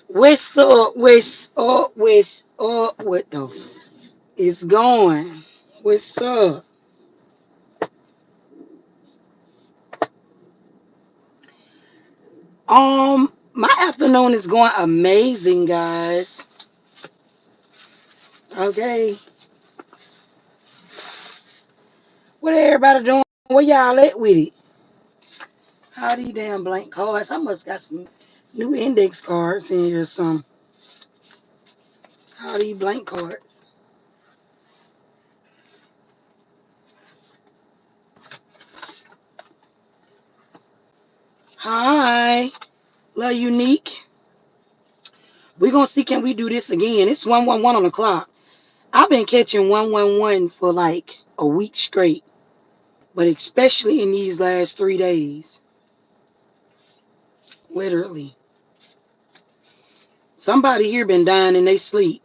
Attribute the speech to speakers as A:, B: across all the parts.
A: What's up? What's up? What's up? What the is going? What's up? My afternoon is going amazing, guys. Okay, what everybody doing? Where y'all at with it? How these damn blank cards? I must got some new index cards in here. Some how these blank cards? Hi, love unique. We gonna see can we do this again? It's 111 on the clock. I've been catching 111 for like a week straight. But especially in these last 3 days, literally. Somebody here been dying in their sleep,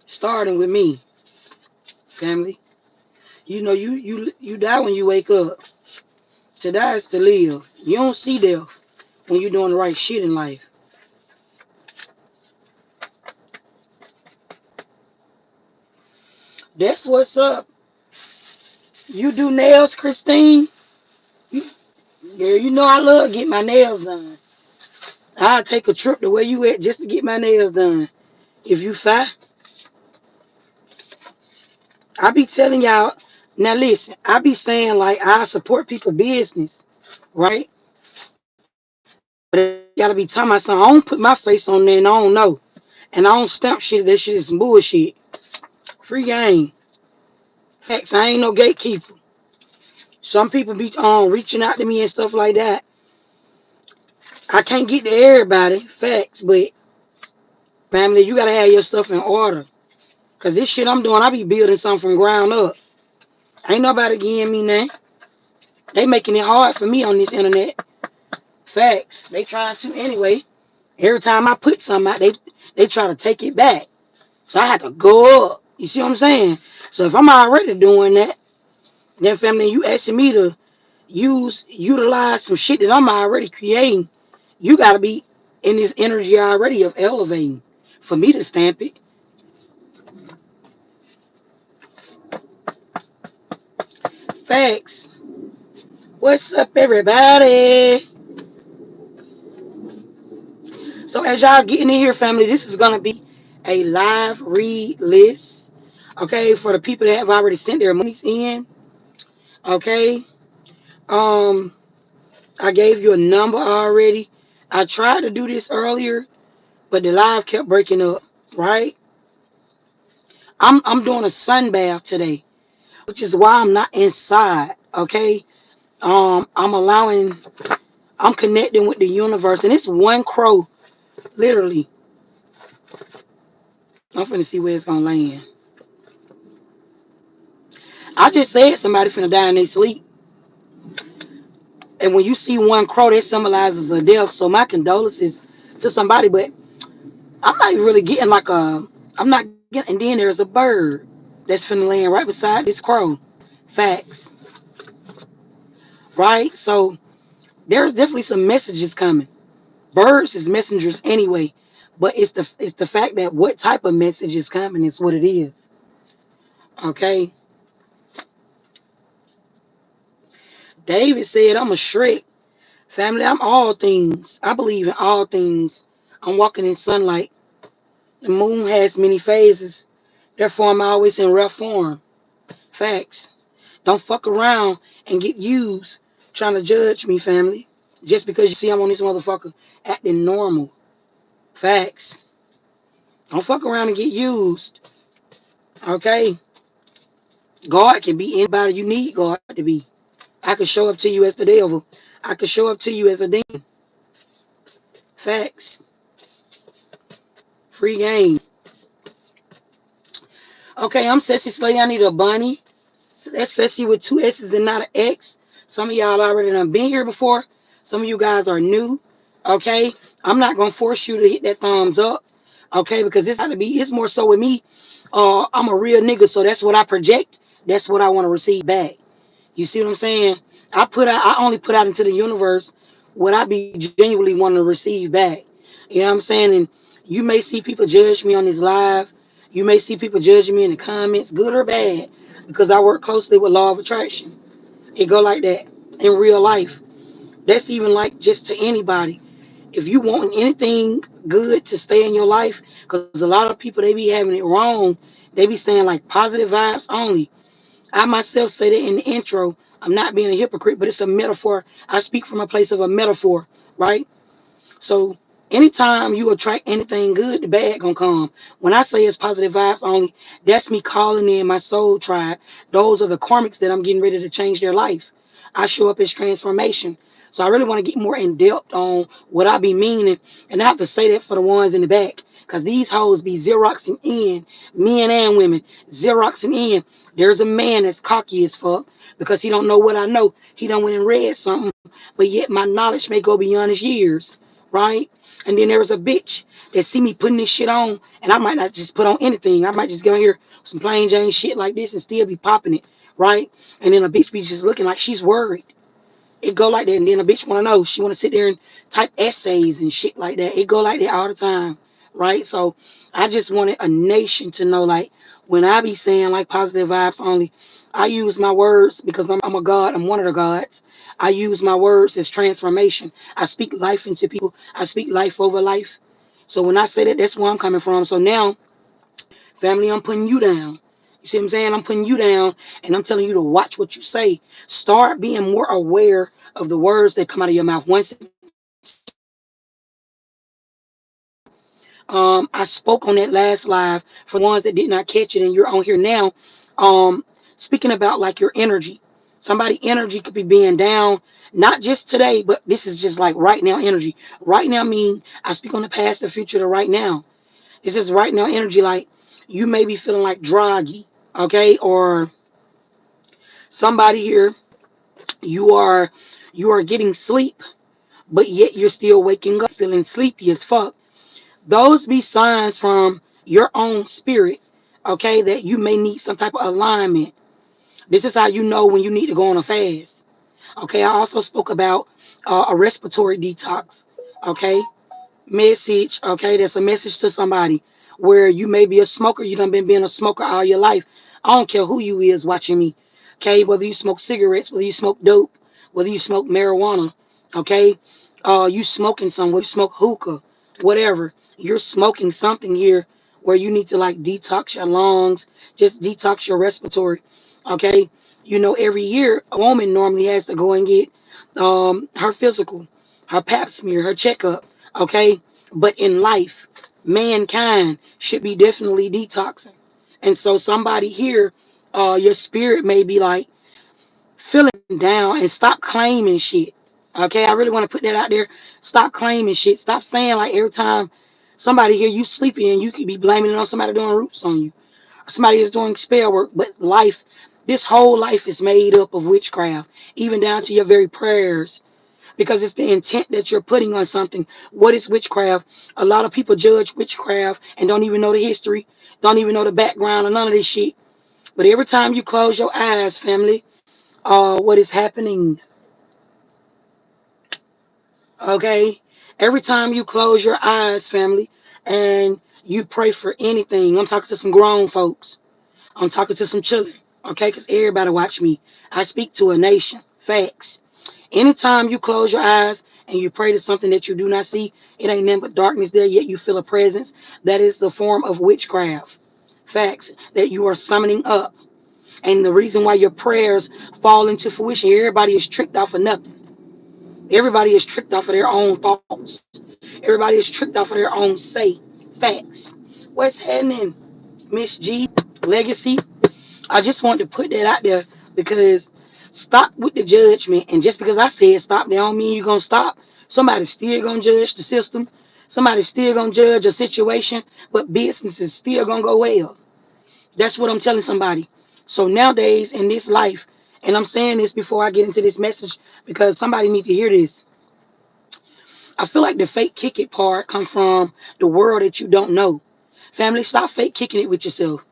A: starting with me, family. You know, you die when you wake up. To die is to live. You don't see death when you're doing the right shit in life. That's what's up. You do nails, Christine? You, yeah, you know I love getting my nails done. I'll take a trip to where you at just to get my nails done. If you fi, I be telling y'all, now listen, I be saying like I support people business, right? But it gotta be talking about something. I don't put my face on there and I don't know. And I don't stamp shit. That shit is some bullshit. Free game. Facts. I ain't no gatekeeper. Some people be reaching out to me and stuff like that. I can't get to everybody. Facts. But family, you gotta have your stuff in order. Cause this shit I'm doing, I be building something from ground up. Ain't nobody getting me now. They making it hard for me on this internet. Facts. They trying to anyway. Every time I put something out, they try to take it back. So I had to go up. You see what I'm saying? So if I'm already doing that, then family, you asking me to utilize some shit that I'm already creating, you gotta be in this energy already of elevating for me to stamp it. Facts. What's up, everybody? So as y'all getting in here, family, this is gonna be a live read list. Okay, for the people that have already sent their monies in. Okay. Um, I gave you a number already. I tried to do this earlier, but the live kept breaking up, right? I'm doing a sun bath today, which is why I'm not inside. Okay. I'm allowing I'm connecting with the universe and it's one crow, literally. I'm finna see where it's gonna land. I just said somebody finna die in their sleep. And when you see one crow, that symbolizes a death. So my condolences to somebody, but I'm not even really getting like a I'm not getting and then there's a bird that's finna land right beside this crow. Facts. Right? So there's definitely some messages coming. Birds is messengers anyway, but it's the fact that what type of message is coming is what it is. Okay. David said, I'm a Shrek. Family, I'm all things. I believe in all things. I'm walking in sunlight. The moon has many phases. Therefore, I'm always in rough form. Facts. Don't fuck around and get used trying to judge me, family. Just because you see I'm on this motherfucker acting normal. Facts. Don't fuck around and get used. Okay? God can be anybody you need God to be. I could show up to you as the devil. I could show up to you as a demon. Facts. Free game. Okay, I'm Sassy Slay. I need a bunny. So that's Sassy with two S's and not an X. Some of y'all already done been here before. Some of you guys are new. Okay? I'm not gonna force you to hit that thumbs up. Okay, because it's got to be, it's more so with me. I'm a real nigga, so that's what I project. That's what I want to receive back. You see what I'm saying? I only put out into the universe what I be genuinely wanting to receive back. You know what I'm saying? And you may see people judge me on this live. You may see people judging me in the comments, good or bad, because I work closely with law of attraction. It go like that in real life. That's even like just to anybody. If you want anything good to stay in your life, because a lot of people they be having it wrong. They be saying like positive vibes only. I myself say that in the intro. I'm not being a hypocrite, but it's a metaphor. I speak from a place of a metaphor, right? So anytime you attract anything good, the bad gonna come. When I say it's positive vibes only, that's me calling in my soul tribe. Those are the karmics that I'm getting ready to change their life. I show up as transformation. So I really want to get more in depth on what I be meaning. And I have to say that for the ones in the back. Cause these hoes be Xeroxing in, men and women, Xeroxing in. There's a man that's cocky as fuck because he don't know what I know. He done went and read something, but yet my knowledge may go beyond his years, right? And then there was a bitch that see me putting this shit on, and I might not just put on anything. I might just get on here some plain Jane shit like this and still be popping it, right? And then a bitch be just looking like she's worried. It go like that, and then a bitch want to know. She want to sit there and type essays and shit like that. It go like that all the time, right? So I just wanted a nation to know, like, when I be saying like positive vibes only, I use my words because I'm a god. I'm one of the gods. I use my words as transformation. I speak life into people. I speak life over life. So when I say that, that's where I'm coming from. So now, family, I'm putting you down. You see what I'm saying? I'm putting you down and I'm telling you to watch what you say. Start being more aware of the words that come out of your mouth. Once I spoke on that last live for the ones that did not catch it and you're on here now. Um, Speaking about like your energy. Somebody energy could be being down, not just today, but this is just like right now energy. Right now mean I speak on the past, the future, the right now. This is right now energy like you may be feeling like draggy, okay? Or somebody here, you are you are getting sleep, but yet you're still waking up feeling sleepy as fuck. Those be signs from your own spirit, okay, that you may need some type of alignment. This is how you know when you need to go on a fast. Okay, I also spoke about a respiratory detox. Okay, message, okay, that's a message to somebody where you may be a smoker, you done been being a smoker all your life. I don't care who you is watching me, okay, whether you smoke cigarettes, whether you smoke dope, whether you smoke marijuana, okay, you smoking somewhere, you smoke hookah, whatever, you're smoking something here where you need to like detox your lungs, just detox your respiratory, okay. You know, every year a woman normally has to go and get her physical, her pap smear, her checkup. Okay, but in life, mankind should be definitely detoxing. And so somebody here, your spirit may be like feeling down and stop claiming shit. Okay, I really want to put that out there. Stop claiming shit. Stop saying like every time somebody here you sleepy and you could be blaming it on somebody doing roots on you. Somebody is doing spell work, but life, this whole life is made up of witchcraft, even down to your very prayers because it's the intent that you're putting on something. What is witchcraft? A lot of people judge witchcraft and don't even know the history, don't even know the background or none of this shit. But every time you close your eyes, family, what is happening? Okay, every time you close your eyes, family, and you pray for anything. I'm talking to some grown folks. I'm talking to some children. Okay, because everybody watch me. I speak to a nation. Facts. Anytime you close your eyes and you pray to something that you do not see, it ain't nothing but darkness there, yet you feel a presence. That is the form of witchcraft. Facts that you are summoning up. And the reason why your prayers fall into fruition, everybody is tricked off of nothing. Everybody is tricked off of their own thoughts. Everybody is tricked off of their own say. Facts. What's happening, Miss G? Legacy? I just wanted to put that out there because stop with the judgment. And just because I said stop, that don't mean you're going to stop. Somebody's still going to judge the system. Somebody's still going to judge a situation, but business is still going to go well. That's what I'm telling somebody. So nowadays in this life, and I'm saying this before I get into this message because somebody need to hear this. I feel like the fake kick it part come from the world that you don't know. Family, stop fake kicking it with yourself.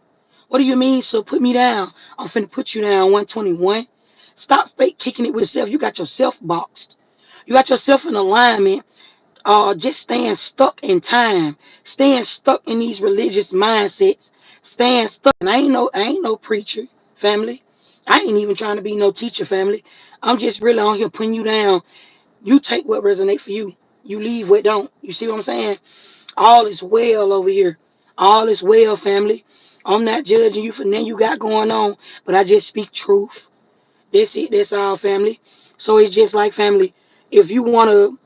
A: What do you mean? So put me down. I'm finna put you down 121. Stop fake kicking it with yourself. You got yourself boxed. You got yourself in alignment, just staying stuck in time, staying stuck in these religious mindsets, staying stuck. And I ain't no preacher, family. I ain't even trying to be no teacher, family. I'm just really on here putting you down. You take what resonate for you. You leave what don't. You see what I'm saying? All is well over here. All is well, family. I'm not judging you for nothing you got going on, but I just speak truth. That's it. That's all, family. So it's just like family. If you wanna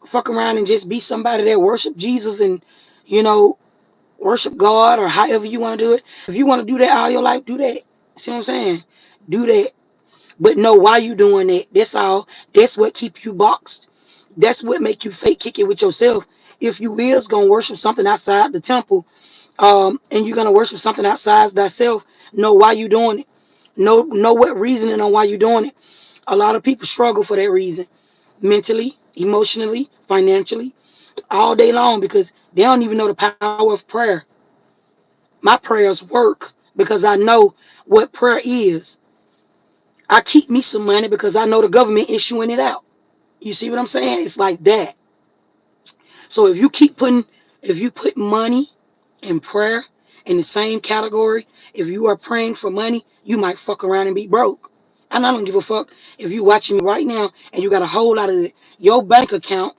A: fuck around and just be somebody that worship Jesus and you know worship God or however you wanna do it. If you wanna do that all your life, do that. See what I'm saying? Do that. But know why you doing that. That's all. That's what keep you boxed. That's what make you fake kick it with yourself. If you is gonna worship something outside the temple, and you're gonna worship something outside thyself, know why you doing it. Know what reasoning on why you doing it. A lot of people struggle for that reason, mentally, emotionally, financially, all day long because they don't even know the power of prayer. My prayers work because I know what prayer is. I keep me some money because I know the government issuing it out. You see what I'm saying? It's like that. So if you put money and prayer in the same category, if you are praying for money, you might fuck around and be broke. And I don't give a fuck if you watching me right now and you got a whole lot of it. Your bank account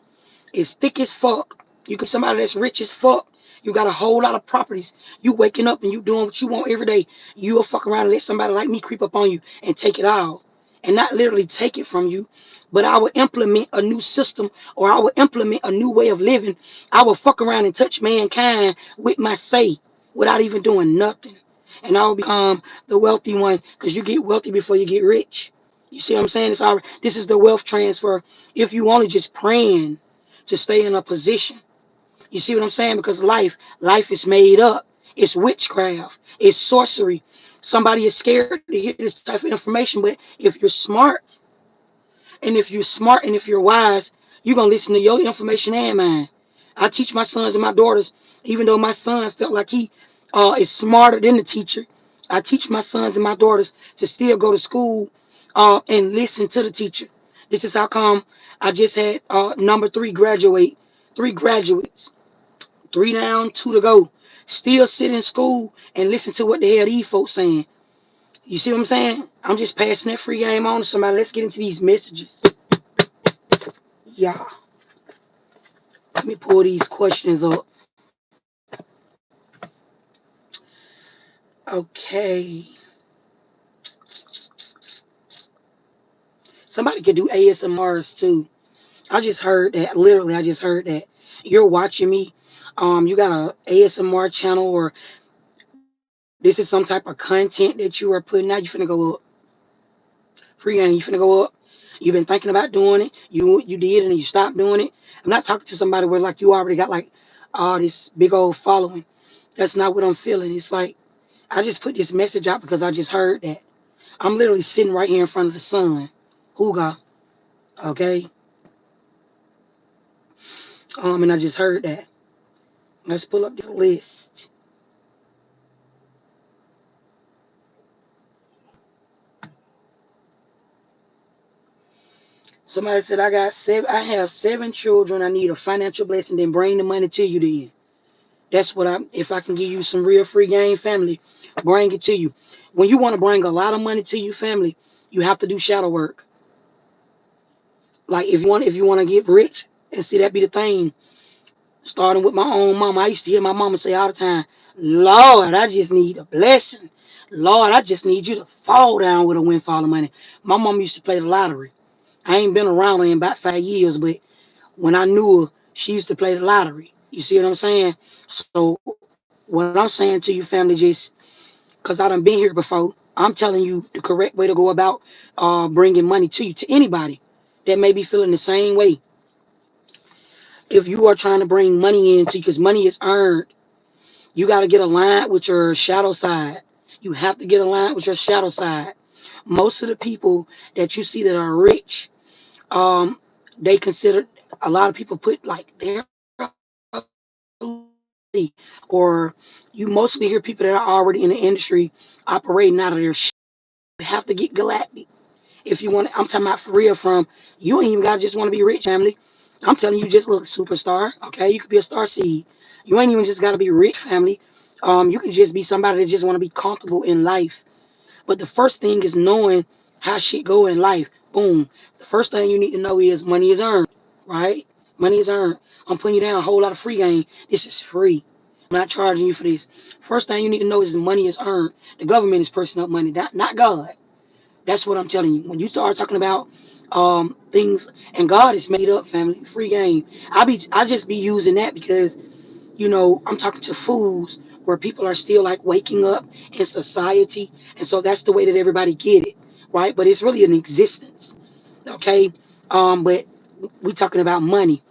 A: is thick as fuck. You can somebody that's rich as fuck. You got a whole lot of properties. You waking up and you doing what you want every day. You'll fuck around and let somebody like me creep up on you and take it all. And not literally take it from you, but I will implement a new system or I will implement a new way of living. I will fuck around and touch mankind with my say without even doing nothing. And I will become the wealthy one because you get wealthy before you get rich. You see what I'm saying? This is the wealth transfer. If you only just praying to stay in a position. You see what I'm saying? Because life is made up. It's witchcraft. It's sorcery. Somebody is scared to hear this type of information, but if you're wise, you're gonna listen to your information and mine. I teach my sons and my daughters, even though my son felt like he is smarter than the teacher. I teach my sons and my daughters to still go to school and listen to the teacher. This is how come I just had number three graduates, three down, two to go. Still sit in school and listen to what the hell these folks saying. You see what I'm saying? I'm just passing that free game on to somebody. Let's get into these messages. Yeah. Let me pull these questions up. Okay. Somebody could do ASMRs too. I just heard that. Literally, I just heard that. You're watching me. You got a ASMR channel or this is some type of content that you are putting out. You finna go up. Free game, you finna go up. You've been thinking about doing it. You did and you stopped doing it. I'm not talking to somebody where like you already got like this big old following. That's not what I'm feeling. It's like I just put this message out because I just heard that. I'm literally sitting right here in front of the sun. Huga. Okay. And I just heard that. Let's pull up this list. Somebody said I have 7 children. I need a financial blessing, then bring the money to you then. That's what if I can give you some real free game family, bring it to you. When you want to bring a lot of money to you family, you have to do shadow work. Like if you want to get rich and see that be the thing. Starting with my own mama. I used to hear my mama say all the time, Lord, I just need a blessing. Lord, I just need you to fall down with a windfall of money. My mom used to play the lottery. I ain't been around her in about 5 years, but when I knew her, she used to play the lottery. You see what I'm saying? So what I'm saying to you, family, just because I done been here before, I'm telling you the correct way to go about bringing money to you, to anybody that may be feeling the same way. If you are trying to bring money into you, because money is earned, you got to get aligned with your shadow side. You have to get aligned with your shadow side. Most of the people that you see that are rich, um, they consider a lot of people put like their or you mostly hear people that are already in the industry operating out of their shit. You have to get galactic. If you want, I'm talking about for real. From you ain't even gotta just want to be rich, family. I'm telling you, just look superstar. Okay, you could be a star seed. You ain't even just gotta be rich, family. You could just be somebody that just want to be comfortable in life. But the first thing is knowing how shit go in life. Boom. The first thing you need to know is money is earned, right? Money is earned. I'm putting you down a whole lot of free game. This is free. I'm not charging you for this. First thing you need to know is money is earned. The government is pushing up money, not God. That's what I'm telling you. When you start talking about things and God is made up, family, free game. I just be using that because I'm talking to fools where people are still like waking up in society. And so that's the way that everybody get it, right? But it's really an existence, okay? But we talking about money.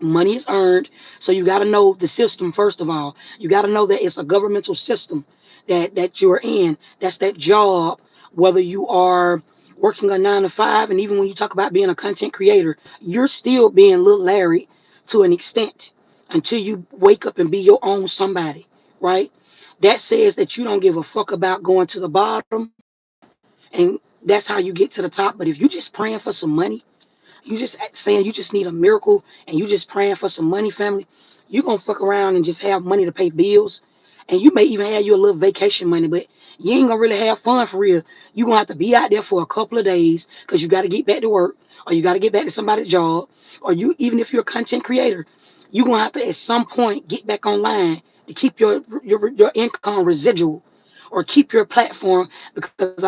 A: Money is earned. So you got to know the system, first of all. You got to know that it's a governmental system that you're in. That's that job, whether you are working a 9 to 5, and even when you talk about being a content creator, you're still being little Larry to an extent until you wake up and be your own somebody, right? That says that you don't give a fuck about going to the bottom, and that's how you get to the top. But if you just praying for some money, you just saying you just need a miracle and you just praying for some money, family, you gonna fuck around and just have money to pay bills. And you may even have your little vacation money, but you ain't gonna really have fun for real. You gonna have to be out there for a couple of days because you gotta get back to work, or you gotta get back to somebody's job, or you, even if you're a content creator, you gonna have to at some point get back online to keep your income residual, or keep your platform. Because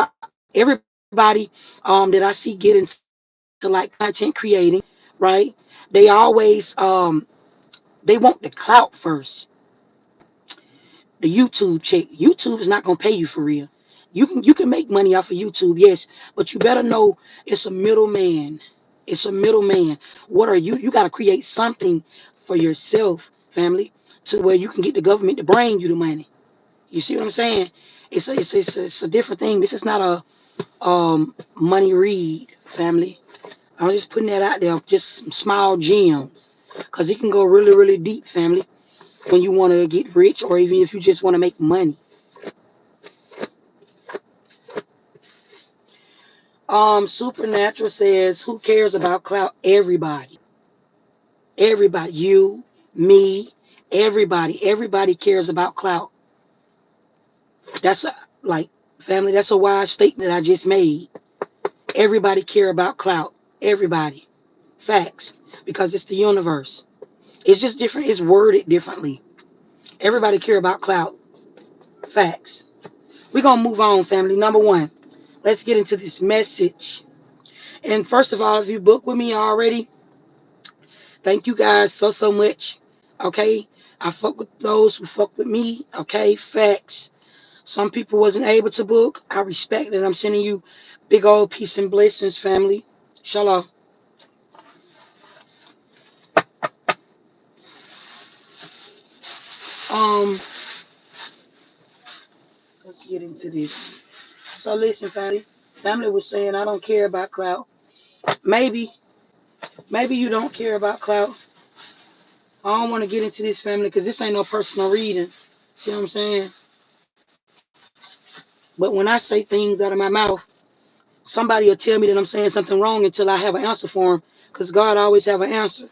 A: everybody that I see get into like content creating, right? They always they want the clout first. The YouTube check. YouTube is not gonna pay you for real. You can make money off of YouTube, yes, but you better know it's a middleman. It's a middleman. What are you? You gotta create something for yourself, family, to where you can get the government to bring you the money. You see what I'm saying? It's a different thing. This is not a money read, family. I'm just putting that out there, just some small gems, because it can go really, really deep, family, when you want to get rich or even if you just want to make money. Supernatural says, who cares about clout? Everybody. Everybody. You, me, everybody. Everybody cares about clout. That's like, family, that's a wise statement I just made. Everybody care about clout. Everybody. Facts. Because it's the universe. It's just different. It's worded differently. Everybody care about clout. Facts. We're going to move on, family. Number one, let's get into this message. And first of all, if you book with me already, thank you guys so much. Okay? I fuck with those who fuck with me. Okay? Facts. Some people wasn't able to book. I respect it. I'm sending you big old peace and blessings, family. Shalom. Um, let's get into this. So listen, family. Family was saying I don't care about clout. Maybe, maybe you don't care about clout. I don't want to get into this, family, because this ain't no personal reading. See what I'm saying? But when I say things out of my mouth, somebody will tell me that I'm saying something wrong until I have an answer for them, because God always have an answer.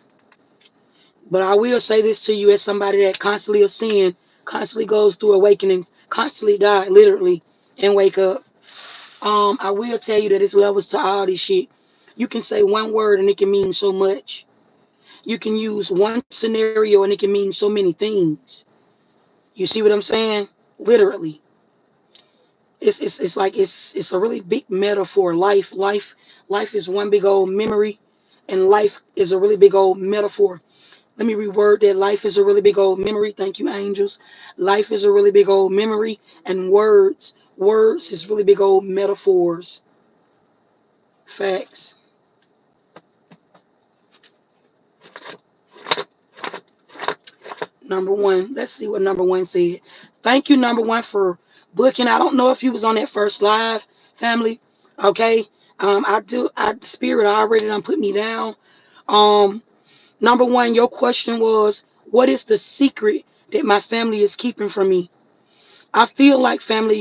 A: But I will say this to you as somebody that constantly is sin, constantly goes through awakenings, constantly die, literally, and wake up. I will tell you that it's levels to all this shit. You can say one word and it can mean so much. You can use one scenario and it can mean so many things. You see what I'm saying? Literally. It's like it's a really big metaphor. Life is one big old memory, and life is a really big old metaphor. Let me reword that. Life is a really big old memory. Thank you, angels. Life is a really big old memory, and words is really big old metaphors. Facts. Number one. Let's see what number one said. Thank you, number one, for booking. I don't know if you was on that first live, family. Okay. I spirit already done put me down. Um, Number one, your question was, what is the secret that my family is keeping from me? I feel like, family,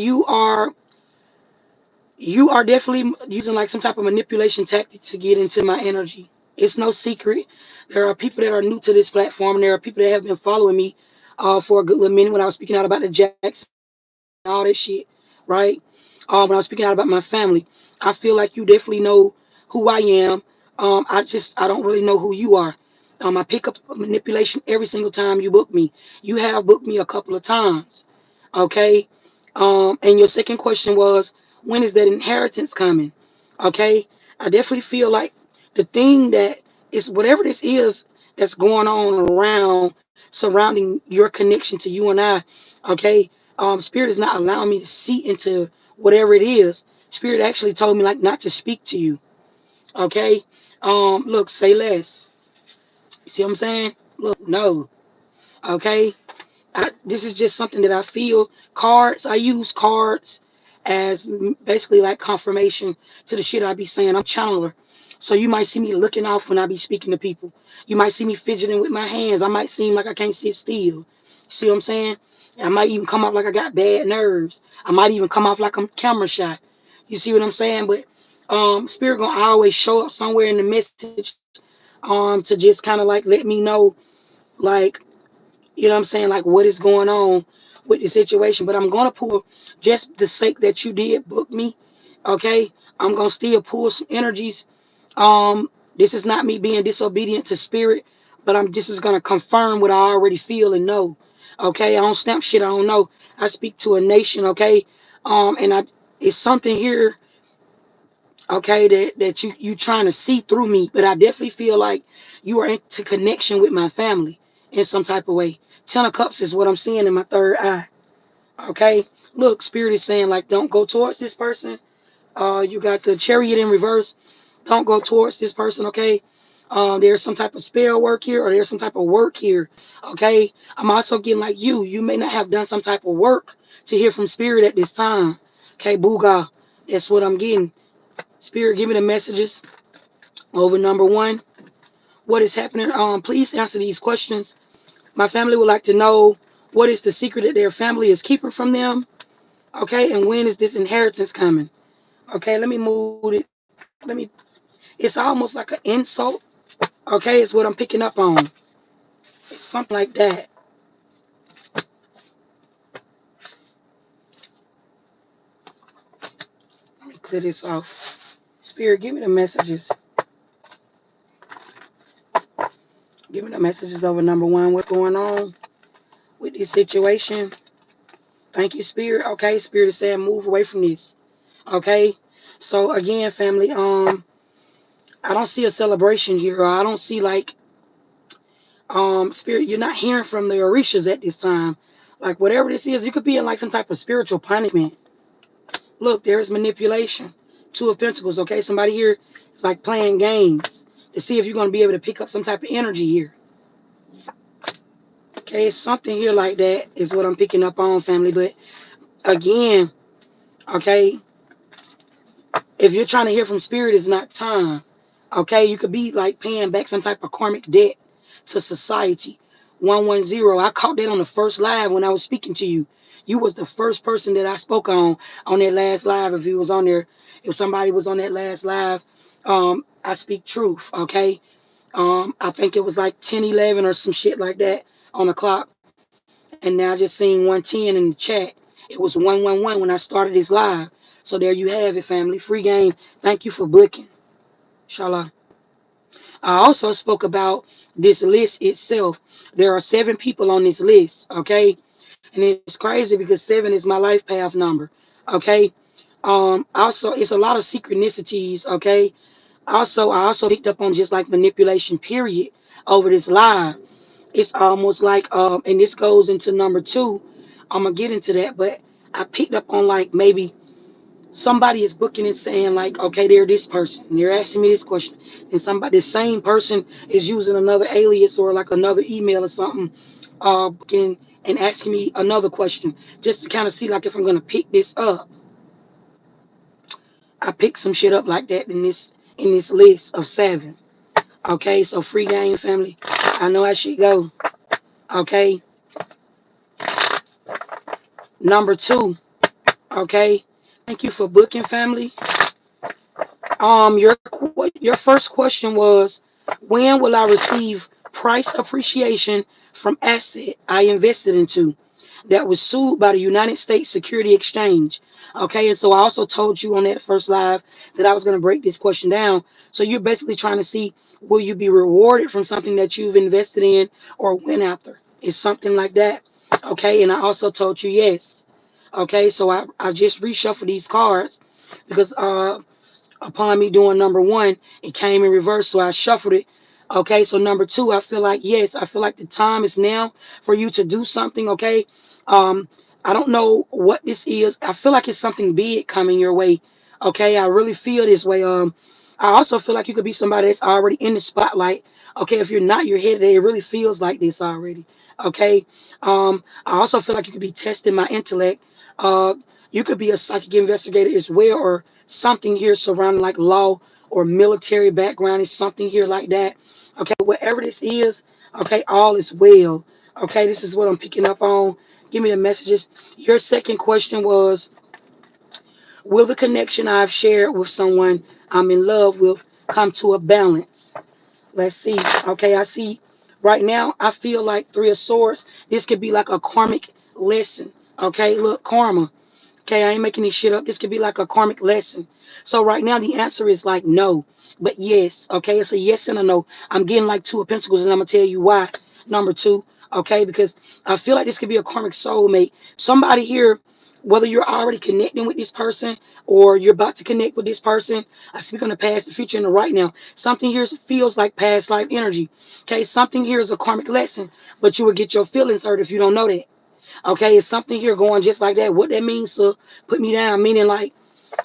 A: You are definitely using like some type of manipulation tactic to get into my energy. It's no secret. There are people that are new to this platform, and there are people that have been following me for a good little minute when I was speaking out about the Jackson, all that shit, right? When I was speaking out about my family, I feel like you definitely know who I am. I don't really know who you are. I pick up manipulation every single time you book me. You have booked me a couple of times, okay? And your second question was, when is that inheritance coming? Okay, I definitely feel like the thing that is whatever this is that's going on around surrounding your connection to you and I. Okay, Spirit is not allowing me to see into whatever it is. Spirit actually told me like not to speak to you. Okay, look, say less. You see what I'm saying? Look, no. Okay, this is just something that I feel. Cards, I use cards as basically like confirmation to the shit I be saying. I'm channeler. So you might see me looking off when I be speaking to people. You might see me fidgeting with my hands. I might seem like I can't sit still. See what I'm saying? I might even come off like I got bad nerves. I might even come off like I'm camera shy. You see what I'm saying? But Spirit gonna always show up somewhere in the message to just kind of like let me know like you know what I'm saying, like what is going on with the situation. But I'm gonna pull just the sake that you did book me, okay? I'm gonna still pull some energies. This is not me being disobedient to spirit, but I'm just is gonna confirm what I already feel and know. Okay, I don't stamp shit I don't know. I speak to a nation, okay? And I it's something here, okay, that you trying to see through me, but I definitely feel like you are into connection with my family in some type of way. Ten of Cups is what I'm seeing in my third eye. Okay, look, Spirit is saying like, don't go towards this person. You got the Chariot in reverse. Don't go towards this person. Okay. There's some type of spell work here, or there's some type of work here. Okay. I'm also getting like you. You may not have done some type of work to hear from Spirit at this time. Okay, Booga. That's what I'm getting. Spirit, give me the messages over number one. What is happening? Please answer these questions. My family would like to know what is the secret that their family is keeping from them. Okay, and when is this inheritance coming? Okay, let me move it. Let me. It's almost like an insult. Okay, it's what I'm picking up on. It's something like that. Let me clear this off. Spirit, give me the messages. Give me the messages over number one. What's going on with this situation? Thank you, Spirit. Okay, Spirit is saying move away from this. Okay. So again, family, I don't see a celebration here. Or I don't see like Spirit, you're not hearing from the Orishas at this time. Like whatever this is, you could be in like some type of spiritual punishment. Look, there's manipulation. Two of Pentacles, okay? Somebody here is like playing games to see if you're gonna be able to pick up some type of energy here. Okay, something here like that is what I'm picking up on, family. But again, okay, if you're trying to hear from spirit, it's not time. Okay, you could be like paying back some type of karmic debt to society. 110. I caught that on the first live when I was speaking to you. You was the first person that I spoke on that last live. If you was on there, if somebody was on that last live, I speak truth. Okay, I think it was like 10:11 or some shit like that on the clock, and now I just seen 110 in the chat. It was 111 when I started this live. So there you have it, family. Free game. Thank you for booking. Inshallah. I also spoke about this list itself. There are 7 people on this list, okay? And it's crazy because 7 is my life path number, okay? Also, it's a lot of synchronicities, okay? I also picked up on just like manipulation, period, over this live. It's almost like, and this goes into number 2. I'm gonna get into that, but I picked up on like maybe somebody is booking and saying like, okay, they're this person. And they're asking me this question, and somebody, the same person, is using another alias or like another email or something, booking and asking me another question just to kind of see like if I'm gonna pick this up. I picked some shit up like that in this list of 7. Okay, so free game, family. I know I should go. Okay, number 2. Okay, Thank you for booking, family. Your first question was, when will I receive price appreciation from asset I invested into that was sued by the United States Security Exchange? Okay, and so I also told you on that first live that I was going to break this question down. So you're basically trying to see, will you be rewarded from something that you've invested in or went after? It's something like that. Okay, and I also told you yes. Okay, so I just reshuffled these cards because upon me doing number one, it came in reverse, so I shuffled it. Okay, so number two, I feel like yes, I feel like the time is now for you to do something. Okay, um, I don't know what this is. I feel like it's something big coming your way. Okay, I really feel this way. I also feel like you could be somebody that's already in the spotlight. Okay, if you're not, you're headed there. It really feels like this already. Okay, I also feel like you could be testing my intellect. Uh, you could be a psychic investigator as well, or something here surrounding like law or military background is something here like that. Okay, whatever this is, okay, all is well. Okay, this is what I'm picking up on. Give me the messages. Your second question was, will the connection I've shared with someone I'm in love with come to a balance? Let's see. Okay, I see right now, I feel like Three of Swords. This could be like a karmic lesson. Okay, look, karma. Okay, I ain't making this shit up. This could be like a karmic lesson. So right now the answer is like no, but yes. Okay, it's a yes and a no. I'm getting like two of pentacles, and I'm gonna tell you why. Number two, okay, because I feel like this could be a karmic soulmate. Somebody here, whether you're already connecting with this person or you're about to connect with this person. I speak on the past, the future, and the right now. Something here feels like past life energy. Okay, something here is a karmic lesson, but you will get your feelings hurt if you don't know that. Okay, it's something here going just like that. What that means to put me down, meaning like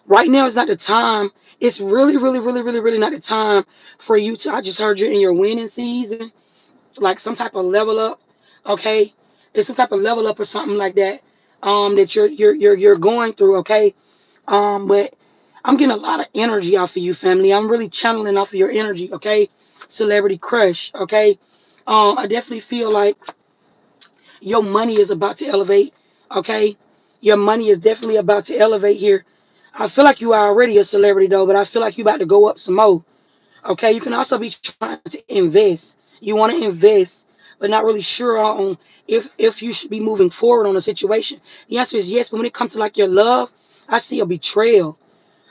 A: right now is not the time. It's really, really, really, really, really not the time for you to. I just heard you're in your winning season, like some type of level up. Okay, it's some type of level up or something like that. That you're going through. Okay, but I'm getting a lot of energy off of you, family. I'm really channeling off of your energy. Okay, celebrity crush. Okay, I definitely feel like your money is about to elevate. Okay, your money is definitely about to elevate here. I feel like you are already a celebrity though, but I feel like you about to go up some more. Okay, you can also be trying to invest. You want to invest, but not really sure on if you should be moving forward on a situation. The answer is yes, but when it comes to like your love, I see a betrayal.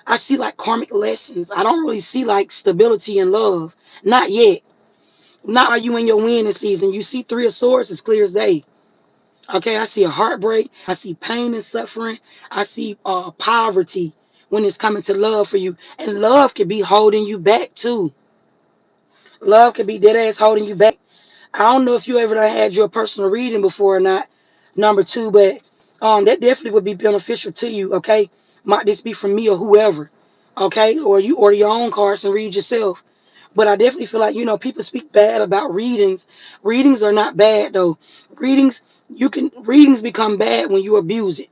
A: I see like karmic lessons. I don't really see like stability in love. Not yet. Not while you in your winning season. You see Three of Swords as clear as day. Okay, I see a heartbreak. I see pain and suffering. I see poverty when it's coming to love for you. And love could be holding you back too. Love could be dead ass holding you back. I don't know if you ever done had your personal reading before or not, number two, but that definitely would be beneficial to you. Okay, might this be from me or whoever. Okay, or you order your own cards and read yourself. But I definitely feel like, people speak bad about readings. Readings are not bad though. Readings become bad when you abuse it.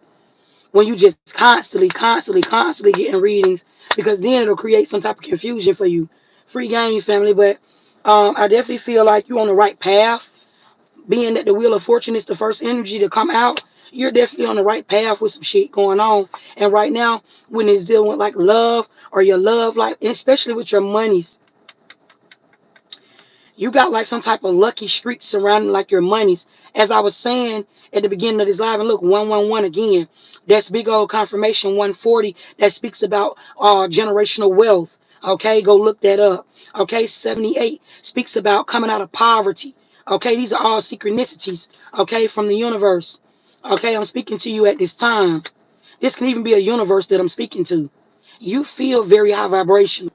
A: When you just constantly getting readings, because then it'll create some type of confusion for you. Free game, family. But I definitely feel like you're on the right path. Being that the Wheel of Fortune is the first energy to come out, you're definitely on the right path with some shit going on. And right now, when it's dealing with like love or your love life, especially with your monies, you got like some type of lucky streak surrounding like your monies. As I was saying at the beginning of this live, and look, 111 again. That's big old confirmation 140 that speaks about generational wealth. Okay, go look that up. Okay, 78 speaks about coming out of poverty. Okay, these are all synchronicities. Okay, from the universe. Okay, I'm speaking to you at this time. This can even be a universe that I'm speaking to. You feel very high vibration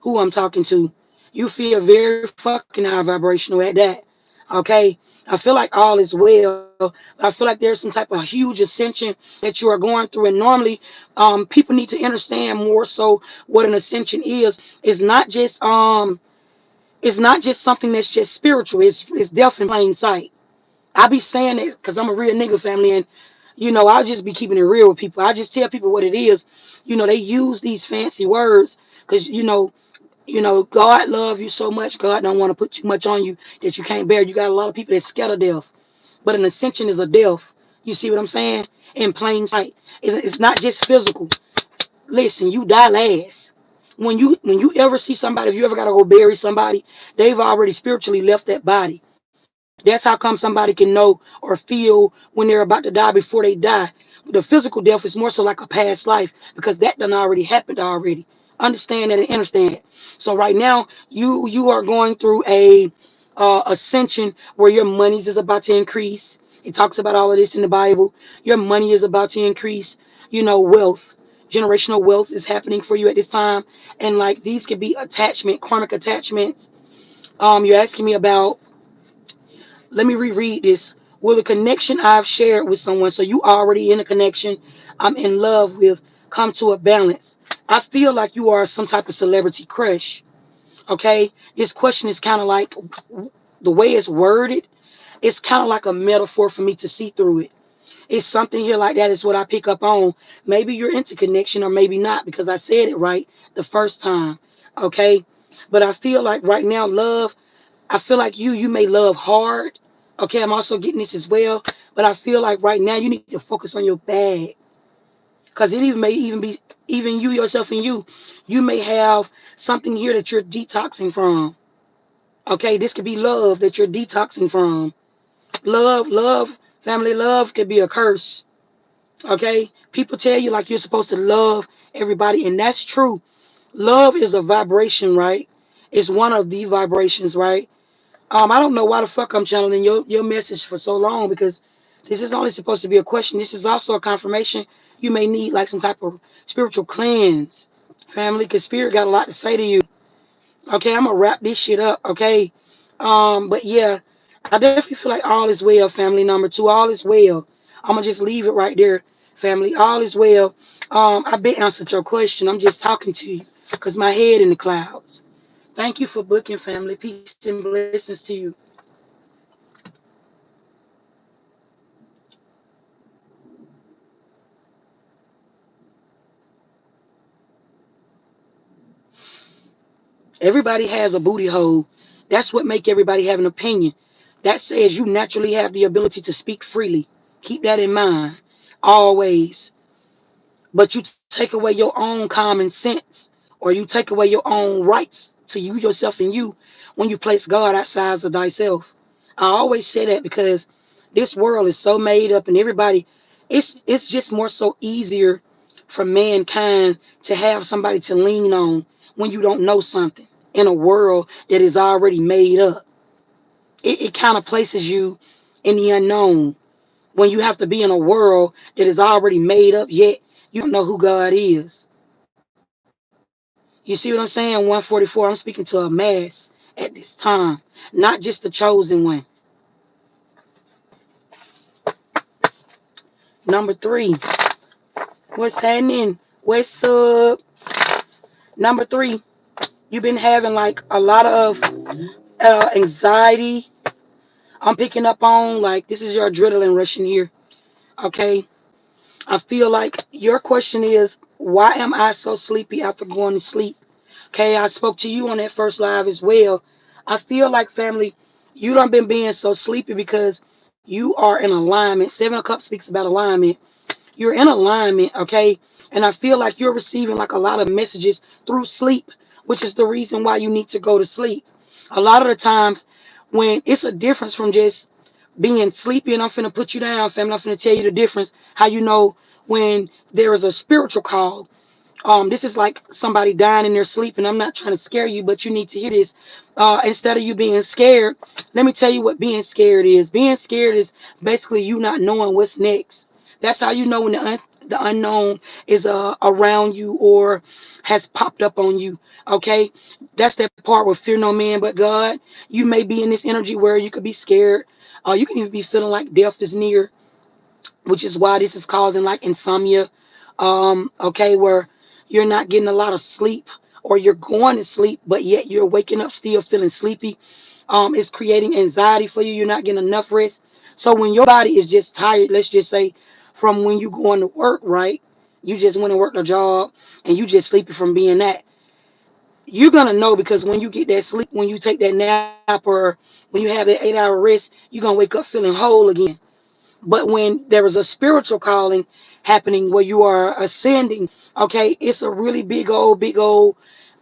A: who I'm talking to. You feel very fucking high vibrational at that. Okay. I feel like all is well. I feel like there's some type of huge ascension that you are going through. And normally, people need to understand more so what an ascension is. It's not just something that's just spiritual. It's death in plain sight. I be saying it because I'm a real nigga, family, and I'll just be keeping it real with people. I just tell people what it is. They use these fancy words because God love you so much. God don't want to put too much on you that you can't bear. You got a lot of people that's scared of death. But an ascension is a death. You see what I'm saying? In plain sight. It's not just physical. Listen, you die last. When you ever see somebody, if you ever gotta go bury somebody, they've already spiritually left that body. That's how come somebody can know or feel when they're about to die before they die. The physical death is more so like a past life because that done already happened already. Understand that and understand that. So right now, you are going through a ascension where your monies is about to increase. It talks about all of this in the Bible. Your money is about to increase. Wealth, generational wealth is happening for you at this time, and like these could be karmic attachments. You're asking me about, let me reread this. Will the connection I've shared with someone, so you already in a connection I'm in love with, come to a balance? I feel like you are some type of celebrity crush. Okay? This question is kind of like the way it's worded, it's kind of like a metaphor for me to see through it. It's something here like that is what I pick up on. Maybe you're into connection or maybe not because I said it right the first time. Okay? But I feel like right now, love, I feel like you may love hard. Okay, I'm also getting this as well. But I feel like right now you need to focus on your bag. Because it even may even be even you yourself and you may have something here that you're detoxing from. Okay, this could be love that you're detoxing from. Love, family love could be a curse. Okay, people tell you like you're supposed to love everybody, and that's true. Love is a vibration, right? It's one of the vibrations, right? I don't know why the fuck I'm channeling your message for so long because this is only supposed to be a question. This is also a confirmation. You may need like some type of spiritual cleanse, family, because spirit got a lot to say to you. Okay, I'm gonna wrap this shit up. Okay, but yeah, I definitely feel like all is well, family. Number two, all is well. I'm gonna just leave it right there, family. All is well. I bet answered your question. I'm just talking to you because my head in the clouds. Thank you for booking, family. Peace and blessings to you. Everybody has a booty hole. That's what make everybody have an opinion. That says you naturally have the ability to speak freely. Keep that in mind always. But you take away your own common sense or you take away your own rights to you, yourself, and you when you place God outside of thyself. I always say that because this world is so made up and everybody, it's just more so easier for mankind to have somebody to lean on when you don't know something in a world that is already made up. It kind of places you in the unknown when you have to be in a world that is already made up, yet you don't know who God is. You see what I'm saying? 144, I'm speaking to a mass at this time, not just the chosen one. Number three, what's happening? What's up? Number three, you've been having like a lot of anxiety. I'm picking up on like this is your adrenaline rushing here. Okay. I feel like your question is, why am I so sleepy after going to sleep? Okay, I spoke to you on that first live as well. I feel like family, you done been being so sleepy because you are in alignment. Seven of Cups speaks about alignment. You're in alignment, okay? And I feel like you're receiving like a lot of messages through sleep, which is the reason why you need to go to sleep. A lot of the times when it's a difference from just being sleepy, and I'm finna put you down, family. I'm finna tell you the difference. How you know when there is a spiritual call. This is like somebody dying in their sleep, and I'm not trying to scare you, but you need to hear this. Instead of you being scared, let me tell you what being scared is. Being scared is basically you not knowing what's next. That's how you know when the unknown is around you or has popped up on you. Okay, that's that part where fear no man but God. You may be in this energy where you could be scared. You can even be feeling like death is near, which is why this is causing like insomnia. Okay, where you're not getting a lot of sleep or you're going to sleep, but yet you're waking up still feeling sleepy. It's creating anxiety for you. You're not getting enough rest. So when your body is just tired, let's just say from when you going to work, right? You just went and worked a job and you just sleepy from being that. You're gonna know because when you get that sleep, when you take that nap or when you have that 8 hour rest, you're gonna wake up feeling whole again. But when there is a spiritual calling happening where you are ascending, okay, it's a really big old,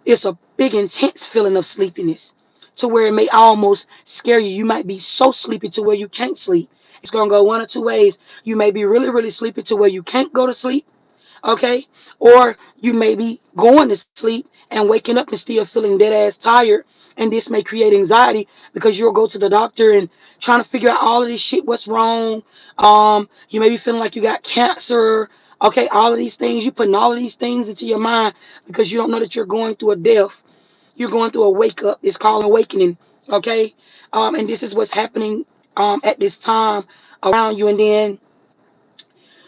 A: it's a big intense feeling of sleepiness to where it may almost scare you. You might be so sleepy to where you can't sleep. It's gonna go one or two ways. You may be really, really sleepy to where you can't go to sleep, okay? Or you may be going to sleep and waking up and still feeling dead ass tired. And this may create anxiety because you'll go to the doctor and trying to figure out all of this shit, what's wrong. You may be feeling like you got cancer. Okay, all of these things, you putting all of these things into your mind because you don't know that you're going through a death. You're going through a wake up. It's called awakening. Okay. And this is what's happening at this time around you. And then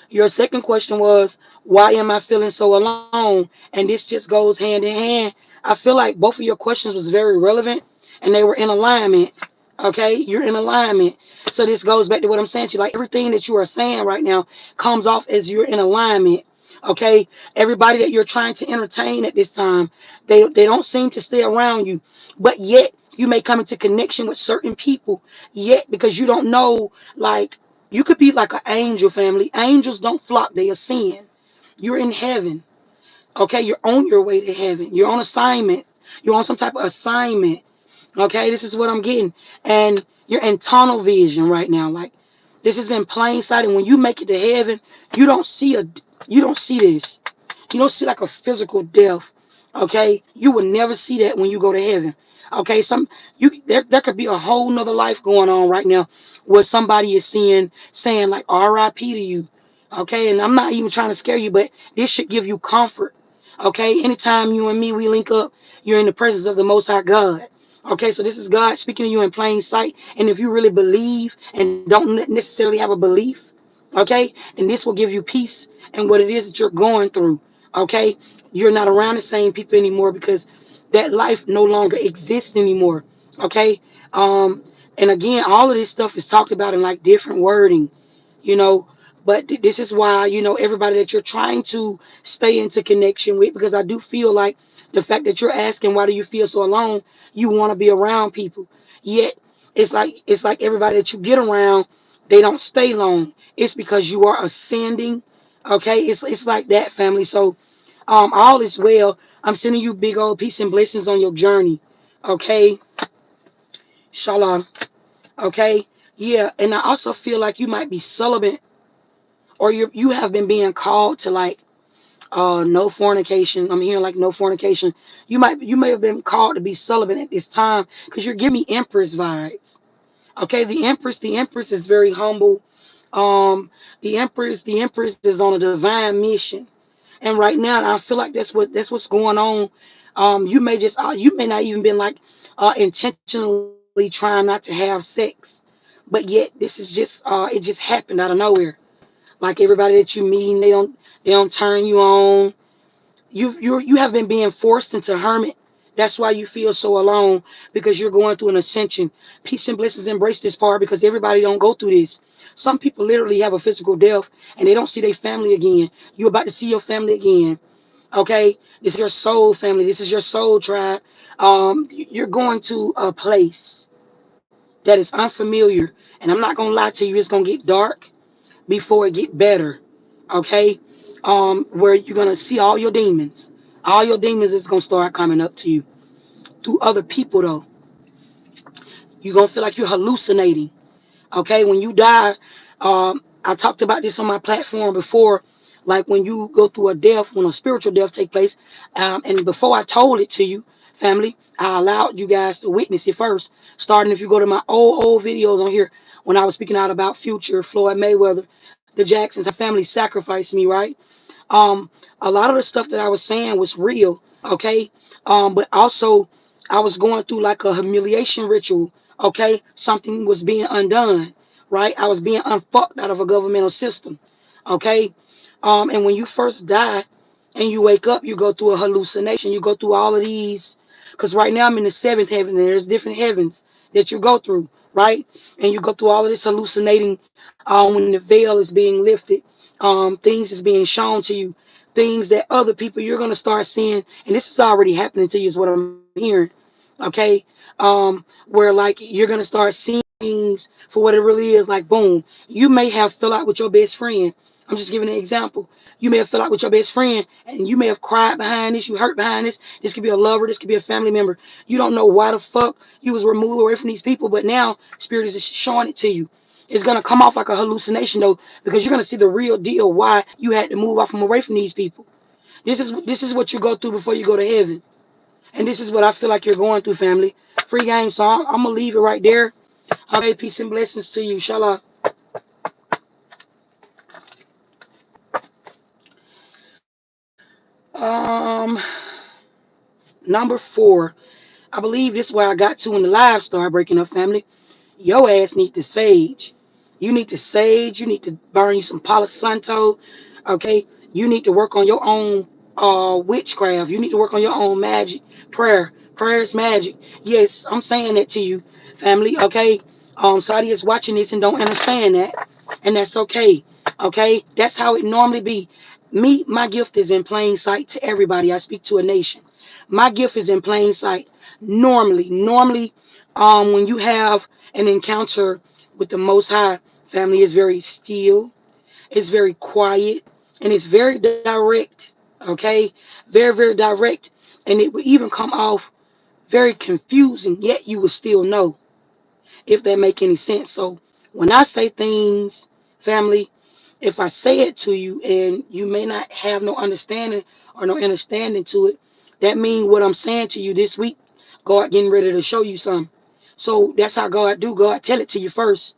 A: your second question was, why am I feeling so alone? And this just goes hand in hand. I feel like both of your questions was very relevant and they were in alignment. Okay, you're in alignment. So this goes back to what I'm saying to you. Like everything that you are saying right now comes off as you're in alignment. Okay, everybody that you're trying to entertain at this time, they don't seem to stay around you, but yet you may come into connection with certain people. Yet because you don't know, like you could be like an angel family. Angels don't flock, they ascend. You're in heaven. Okay, you're on your way to heaven. You're on assignment. You're on some type of assignment. Okay, this is what I'm getting. And you're in tunnel vision right now. Like this is in plain sight. And when you make it to heaven, you don't see a you don't see this. You don't see like a physical death. Okay, you will never see that when you go to heaven. Okay, there could be a whole nother life going on right now where somebody is seeing saying like R.I.P. to you. Okay, and I'm not even trying to scare you, but this should give you comfort. Okay, anytime you and me we link up, you're in the presence of the Most High God. Okay, so this is God speaking to you in plain sight. And if you really believe and don't necessarily have a belief, okay, then this will give you peace and what it is that you're going through. Okay, you're not around the same people anymore because that life no longer exists anymore. Okay, and again, all of this stuff is talked about in like different wording, you know. But this is why, everybody that you're trying to stay into connection with, because I do feel like the fact that you're asking why do you feel so alone, you want to be around people. Yet it's like everybody that you get around, they don't stay long. It's because you are ascending. Okay, it's like that family. So all is well. I'm sending you big old peace and blessings on your journey. Okay, shalom. Okay, yeah, and I also feel like you might be celibate, or you have been being called to like no fornication. I'm hearing like no fornication. You may have been called to be celibate at this time because you're giving me Empress vibes. Okay, the Empress is very humble. The Empress is on a divine mission, and right now I feel like that's what's going on. You may not even been like intentionally trying not to have sex, but yet this is just it just happened out of nowhere. Like everybody that you meet, they don't turn you on. You have been being forced into hermit. That's why you feel so alone, because you're going through an ascension. Peace and blessings, embrace this part because everybody don't go through this. Some people literally have a physical death and they don't see their family again. You're about to see your family again. Okay, this is your soul family. This is your soul tribe. You're going to a place that is unfamiliar, and I'm not gonna lie to you. It's gonna get dark before it get better. Okay, where you're gonna see all your demons. All your demons is gonna start coming up to you through other people. Though you're gonna feel like you're hallucinating. Okay, when you die, I talked about this on my platform before. Like when you go through a death, when a spiritual death take place, and before I told it to you, family, I allowed you guys to witness it first. Starting if you go to my old videos on here, when I was speaking out about Future, Floyd Mayweather, the Jacksons, her family sacrificed me, right? um a lot of the stuff that I was saying was real, okay? But also I was going through like a humiliation ritual, okay? Something was being undone, right? I was being unfucked out of a governmental system, okay? And when you first die and you wake up, you go through a hallucination. You go through all of these, because right now I'm in the seventh heaven, and there's different heavens that you go through, right? And you go through all of this hallucinating when the veil is being lifted, things is being shown to you, things that other people you're gonna start seeing, and this is already happening to you, is what I'm hearing. Okay, where like you're gonna start seeing things for what it really is. Like, boom, you may have fell out with your best friend. I'm just giving an example. You may have fell out with your best friend and you may have cried behind this, you hurt behind this. This could be a lover, this could be a family member. You don't know why the fuck you was removed away from these people, but now spirit is just showing it to you. It's gonna come off like a hallucination though, because you're gonna see the real deal why you had to move off from away from these people. This is what you go through before you go to heaven. And this is what I feel like you're going through, family. Free game, so I'm gonna leave it right there. Okay, peace and blessings to you. Inshallah. Um, number 4. I believe this is where I got to when the live started breaking up, family. Your ass need to sage. You need to sage. You need to burn you some Palo Santo. Okay. You need to work on your own witchcraft. You need to work on your own magic. Prayer is magic. Yes, I'm saying that to you, family. Okay. Saudi is watching this and don't understand that. And that's okay. Okay. That's how it normally be. My gift is in plain sight to everybody. I speak to a nation. My gift is in plain sight. Normally, when you have an encounter with the Most High, family is very still, it's very quiet, and it's very direct. Okay, very direct, and it will even come off very confusing. Yet you will still know if that make any sense. So when I say things, family, if I say it to you and you may not have no understanding or no understanding to it, that means what I'm saying to you this week, God getting ready to show you something. So that's how God do. God tell it to you first,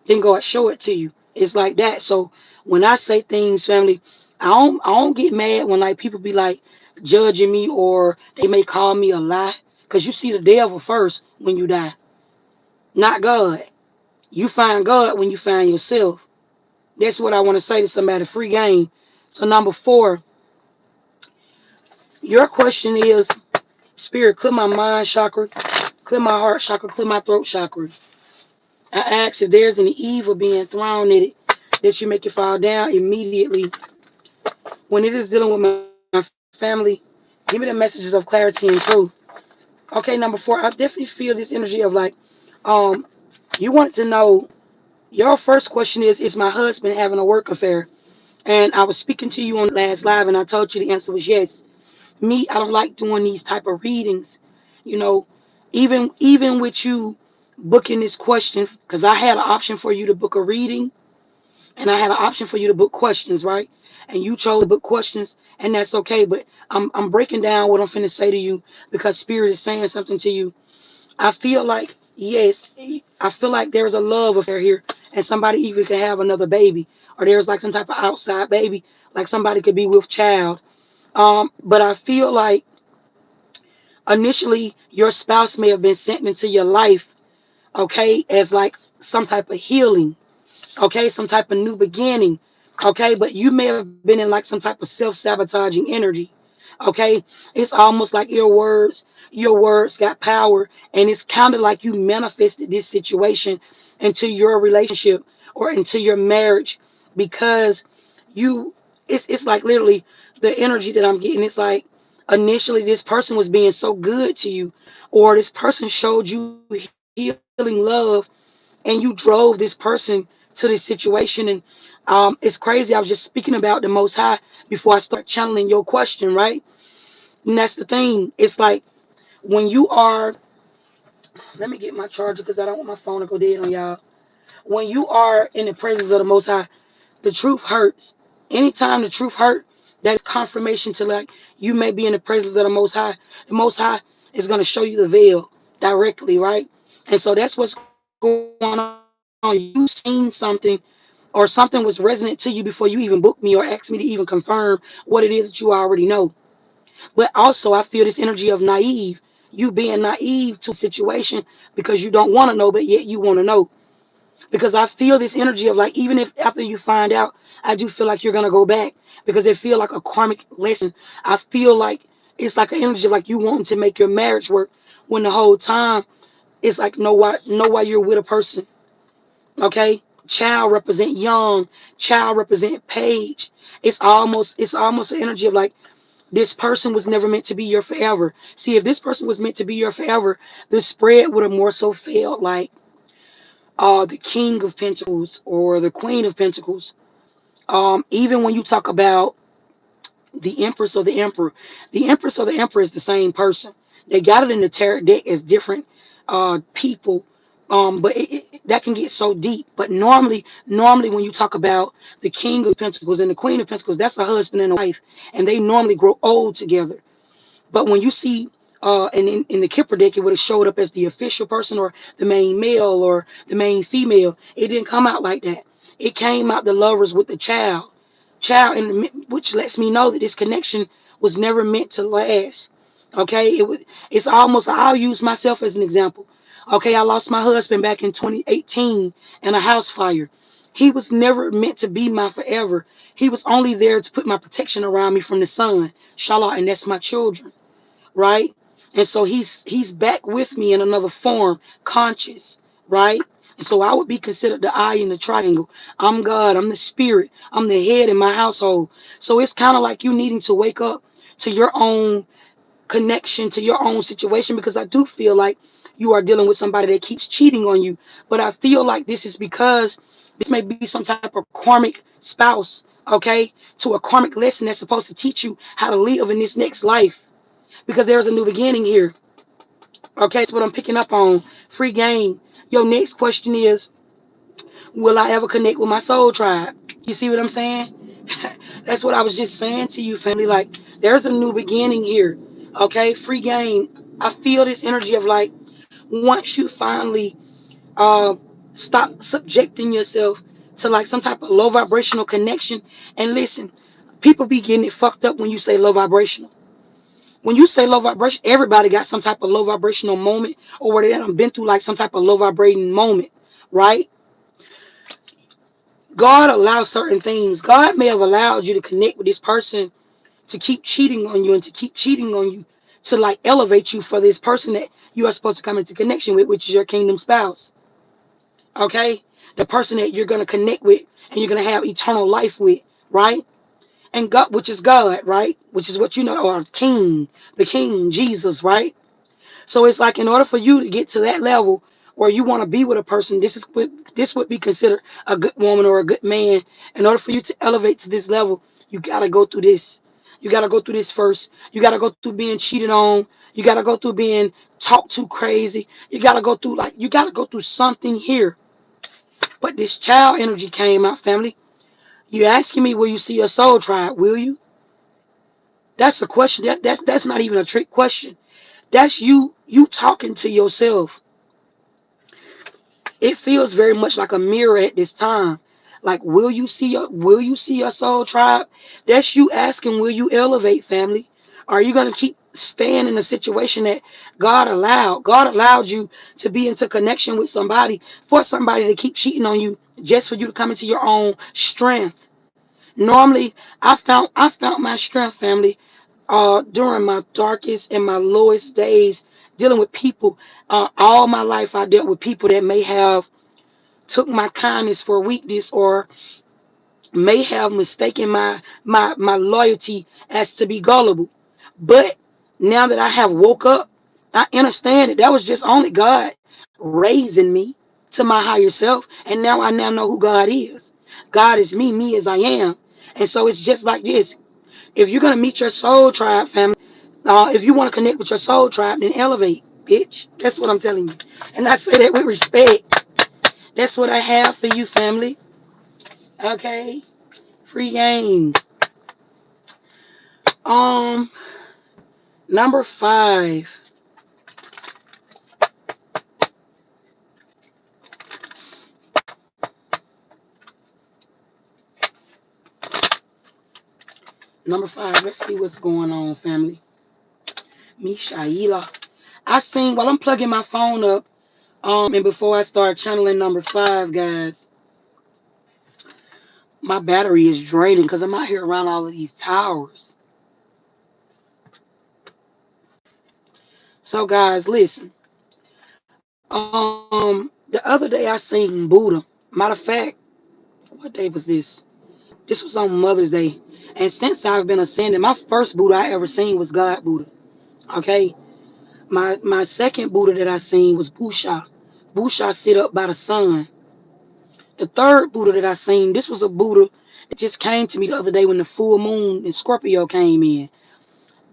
A: then God show it to you. It's like that. So when I say things, family, I don't get mad when like people be like judging me or they may call me a lie. Cause you see the devil first when you die, not God. You find God when you find yourself. That's what I want to say to somebody. Free game. So number 4, your question is, Spirit, clear my mind chakra, clear my heart chakra, clear my throat chakra. I ask if there's any evil being thrown at it that you make it fall down immediately. When it is dealing with my family, give me the messages of clarity and truth. Okay, number 4, I definitely feel this energy of like, um, you want to know. Your first question is my husband having a work affair? And I was speaking to you on the last live, and I told you the answer was yes. Me, I don't like doing these type of readings. You know, even with you booking this question, because I had an option for you to book a reading, and I had an option for you to book questions, right? And you chose to book questions, and that's okay. But I'm breaking down what I'm finna say to you because Spirit is saying something to you. I feel like, yes, I feel like there's a love affair here, and somebody even could have another baby, or there's like some type of outside baby, like somebody could be with child. But I feel like initially your spouse may have been sent into your life, okay, as like some type of healing, okay, some type of new beginning, okay, but you may have been in like some type of self-sabotaging energy, okay. It's almost like your words got power, and it's kind of like you manifested this situation into your relationship or into your marriage because you it's like literally the energy that I'm getting. It's like initially this person was being so good to you, or this person showed you healing love, and you drove this person to this situation. And it's crazy. I was just speaking about the Most High before I start channeling your question, right? And that's the thing. It's like when you are, let me get my charger because I don't want my phone to go dead on y'all. When you are in the presence of the Most High, the truth hurts. Anytime the truth hurt, that's confirmation to like you may be in the presence of the Most High. The Most High is going to show you the veil directly, right? And so that's what's going on. You seen something, or something was resonant to you before you even booked me or asked me to even confirm what it is that you already know. But also, I feel this energy of naive. You being naive to a situation because you don't want to know, but yet you want to know. Because I feel this energy of like, even if after you find out, I do feel like you're gonna go back because it feel like a karmic lesson. I feel like it's like an energy of like you wanting to make your marriage work when the whole time it's like know why you're with a person. Okay, child represent young, child represent page. It's almost an energy of like this person was never meant to be your forever. See, if this person was meant to be your forever, the spread would have more so felt like the King of Pentacles or the Queen of Pentacles. Even when you talk about the Empress or the Empress or the Emperor is the same person. They got it in the tarot deck as different people, but that can get so deep. But normally when you talk about the King of Pentacles and the Queen of Pentacles, that's a husband and a wife, and they normally grow old together. But when you see and in the Kipper deck, it would have showed up as the official person or the main male or the main female. It didn't come out like that. It came out the lovers with the child, and which lets me know that this connection was never meant to last. Okay, it's almost. I'll use myself as an example. Okay, I lost my husband back in 2018 in a house fire. He was never meant to be my forever. He was only there to put my protection around me from the sun, Shala, and that's my children, right? And so he's back with me in another form, conscious, right? And so I would be considered the eye in the triangle. I'm God, I'm the spirit, I'm the head in my household. So it's kind of like you needing to wake up to your own connection, to your own situation, because I do feel like you are dealing with somebody that keeps cheating on you. But I feel like this is because this may be some type of karmic spouse, okay, to a karmic lesson that's supposed to teach you how to live in this next life, because there's a new beginning here. Okay, that's what I'm picking up on. Free game. Your next question is, will I ever connect with my soul tribe? You see what I'm saying? That's what I was just saying to you, family. Like, there's a new beginning here. Okay, free game. I feel this energy of like, once you finally uh stop subjecting yourself to like some type of low vibrational connection. And listen, people be getting it fucked up when you say low vibrational. When you say low vibration, everybody got some type of low vibrational moment, or where they done been through like some type of low vibrating moment, right? God allows certain things. God may have allowed you to connect with this person to keep cheating on you and to keep cheating on you, to like elevate you for this person that you are supposed to come into connection with, which is your kingdom spouse. Okay? The person that you're gonna connect with and you're gonna have eternal life with, right? And God, which is God, right? Which is what you know, or King, the King, Jesus, right? So it's like in order for you to get to that level where you want to be with a person, this would be considered a good woman or a good man. In order for you to elevate to this level, you gotta go through this. You gotta go through this first. You gotta go through being cheated on. You gotta go through being talked to crazy. You gotta go through something here. But this child energy came out, family. You asking me, will you see your soul tribe? Will you? That's a question. That's not even a trick question. That's you talking to yourself. It feels very much like a mirror at this time. Like, will you see your soul tribe? That's you asking, will you elevate, family? Are you gonna keep staying in a situation that God allowed? God allowed you to be into connection with somebody, for somebody to keep cheating on you just for you to come into your own strength. Normally, I found my strength, family, during my darkest and my lowest days, dealing with people. All my life I dealt with people that may have took my kindness for weakness, or may have mistaken my loyalty as to be gullible. But now that I have woke up, I understand that was just only God raising me to my higher self. And now I now know who God is. God is me, me as I am. And so it's just like this. If you're gonna meet your soul tribe, family, if you want to connect with your soul tribe, then elevate, bitch. That's what I'm telling you. And I say that with respect. That's what I have for you, family. Okay? Free game. Um, number 5. Number 5. Let's see what's going on, family. Mishaila. I seen while I'm plugging my phone up, and before I start channeling number 5, guys, my battery is draining because I'm out here around all of these towers. So, guys, listen. The other day I seen Buddha. Matter of fact, what day was this? This was on Mother's Day. And since I've been ascending, my first Buddha I ever seen was God Buddha. Okay. My second Buddha that I seen was Busha. Busha sit up by the sun. The third Buddha that I seen, this was a Buddha that just came to me the other day when the full moon in Scorpio came in.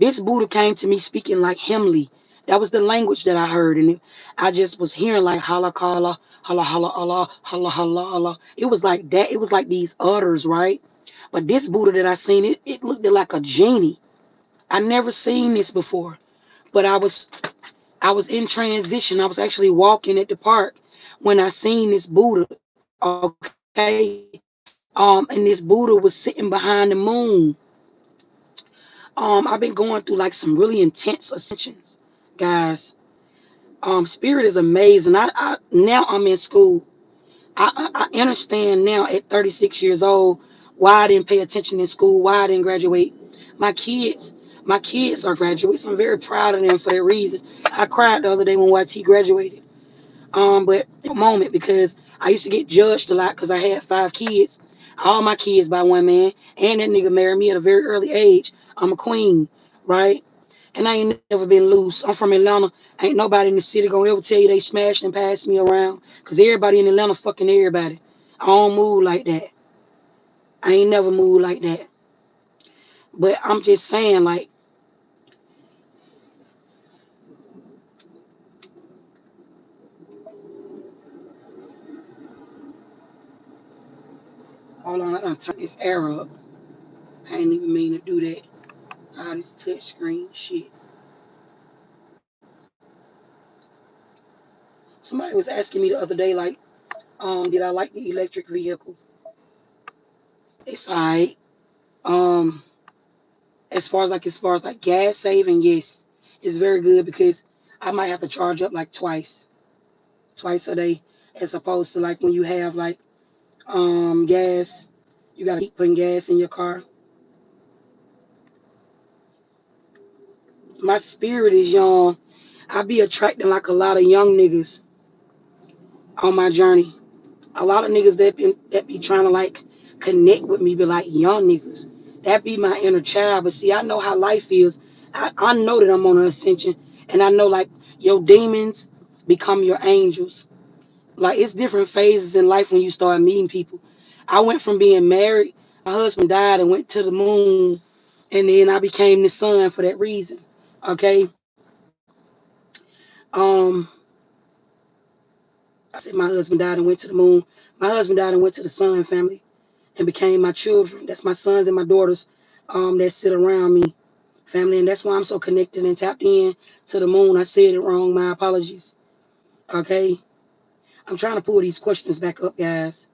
A: This Buddha came to me speaking like Himli. That was the language that I heard, and I just was hearing like halakala, hala hala Allah, hala hala Allah. It was like that. It was like these utters, right? But this Buddha that I seen, it looked like a genie. I never seen this before. But I was in transition. I was actually walking at the park when I seen this Buddha. Okay. And this Buddha was sitting behind the moon. I've been going through like some really intense ascensions, guys. Spirit is amazing. I now I'm in school. I understand now at 36 years old why I didn't pay attention in school, why I didn't graduate. My kids, my kids are graduates. I'm very proud of them for that reason. I cried the other day when YT graduated. But a moment because I used to get judged a lot because I had 5 kids, all my kids by one man, and that nigga married me at a very early age. I'm a queen, right? And I ain't never been loose. I'm from Atlanta. Ain't nobody in the city gonna ever tell you they smashed and passed me around. Cause everybody in Atlanta fucking everybody. I don't move like that. I ain't never moved like that. But I'm just saying, like, hold on, I done turn this air up. I ain't even mean to do that. All this touch screen shit. Somebody was asking me the other day, like, did I like the electric vehicle? It's alright. Um, as far as like gas saving, yes, it's very good because I might have to charge up like twice a day, as opposed to like when you have like gas, you gotta keep putting gas in your car. My spirit is young. I be attracting like a lot of young niggas on my journey. A lot of niggas that be trying to like connect with me be like young niggas. That be my inner child. But see, I know how life is. I know that I'm on an ascension, and I know like your demons become your angels. Like it's different phases in life when you start meeting people. I went from being married, my husband died and went to the moon, and then I became the sun for that reason. Okay. Um, I said my husband died and went to the moon. My husband died and went to the sun family and became my children. That's my sons and my daughters that sit around me, family. And that's why I'm so connected and tapped in to the moon. I said it wrong. My apologies. Okay. I'm trying to pull these questions back up, guys.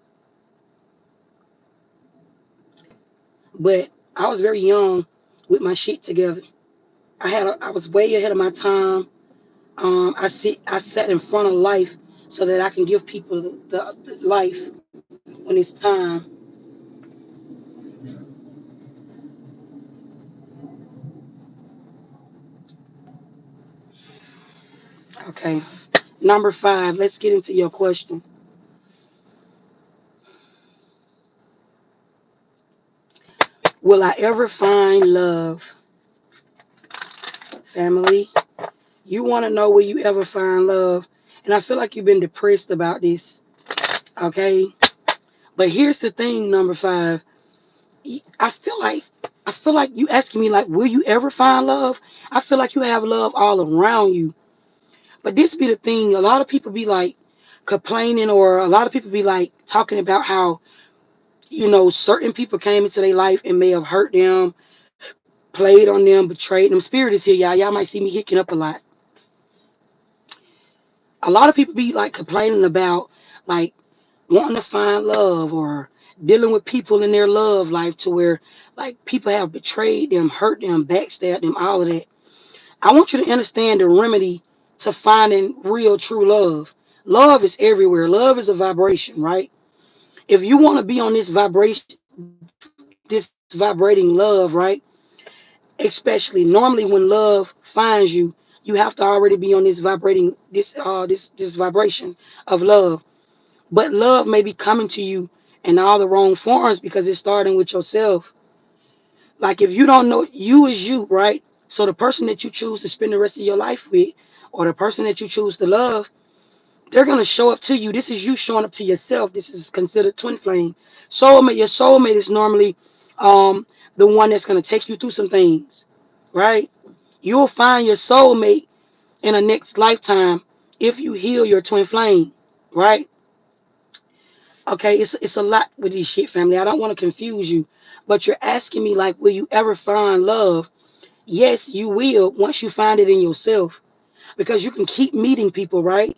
A: But I was very young with my shit together. I was way ahead of my time. I sat in front of life so that I can give people the life when it's time. Okay. Number 5. Let's get into your question. Will I ever find love? Family, you want to know will you ever find love? And I feel like you've been depressed about this. Okay. But here's the thing, number 5. I feel like I feel like you asking me like, will you ever find love? I feel like you have love all around you. But this be the thing. A lot of people be like complaining, or a lot of people be like talking about how, certain people came into their life and may have hurt them, played on them, betrayed them. Spirit is here, y'all. Y'all might see me hicking up a lot. A lot of people be like complaining about like wanting to find love or dealing with people in their love life to where like people have betrayed them, hurt them, backstabbed them, all of that. I want you to understand the remedy to finding real true love. Love is everywhere. Love is a vibration, right? If you want to be on this vibration, this vibrating love, right? Especially normally when love finds you, you have to already be on this vibrating this vibration of love. But love may be coming to you in all the wrong forms because it's starting with yourself. Like if you don't know, you is you, right? So the person that you choose to spend the rest of your life with, or the person that you choose to love, They're gonna show up to you. This is you showing up to yourself. This is considered twin flame. Soulmate, your soulmate is normally um the one that's gonna take you through some things, right? You'll find your soulmate in a next lifetime if you heal your twin flame, right? Okay, it's a lot with these shit, family. I don't want to confuse you, but you're asking me like, will you ever find love? Yes, you will once you find it in yourself, because you can keep meeting people, right?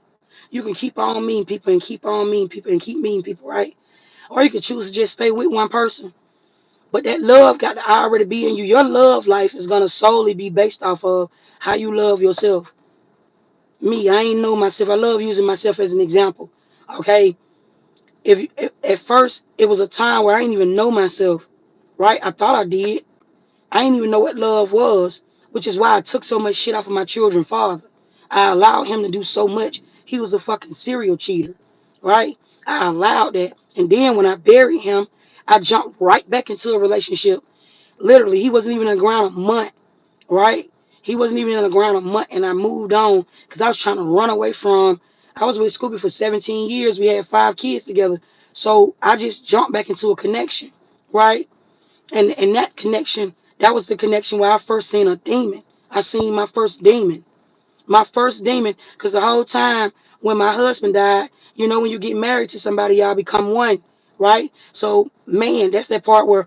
A: You can keep on meeting people and keep on meeting people and keep meeting people, right? Or you could choose to just stay with one person. But that love got to already be in you. Your love life is gonna solely be based off of how you love yourself. Me, I ain't know myself. I love using myself as an example. Okay, if at first it was a time where I didn't even know myself, right? I thought I did. I didn't even know what love was, which is why I took so much shit off of my children's father. I allowed him to do so much. He was a fucking serial cheater, right? I allowed that. And then when I buried him, I jumped right back into a relationship. Literally, he wasn't even in the ground a month, right? He wasn't even in the ground a month, and I moved on because I was trying to run away from. I was with Scooby for 17 years. We had 5 kids together. So I just jumped back into a connection, right? And that connection, that was the connection where I first seen a demon. I seen my first demon. My first demon, because the whole time when my husband died, you know, when you get married to somebody, y'all become one, right? So, man, that's that part where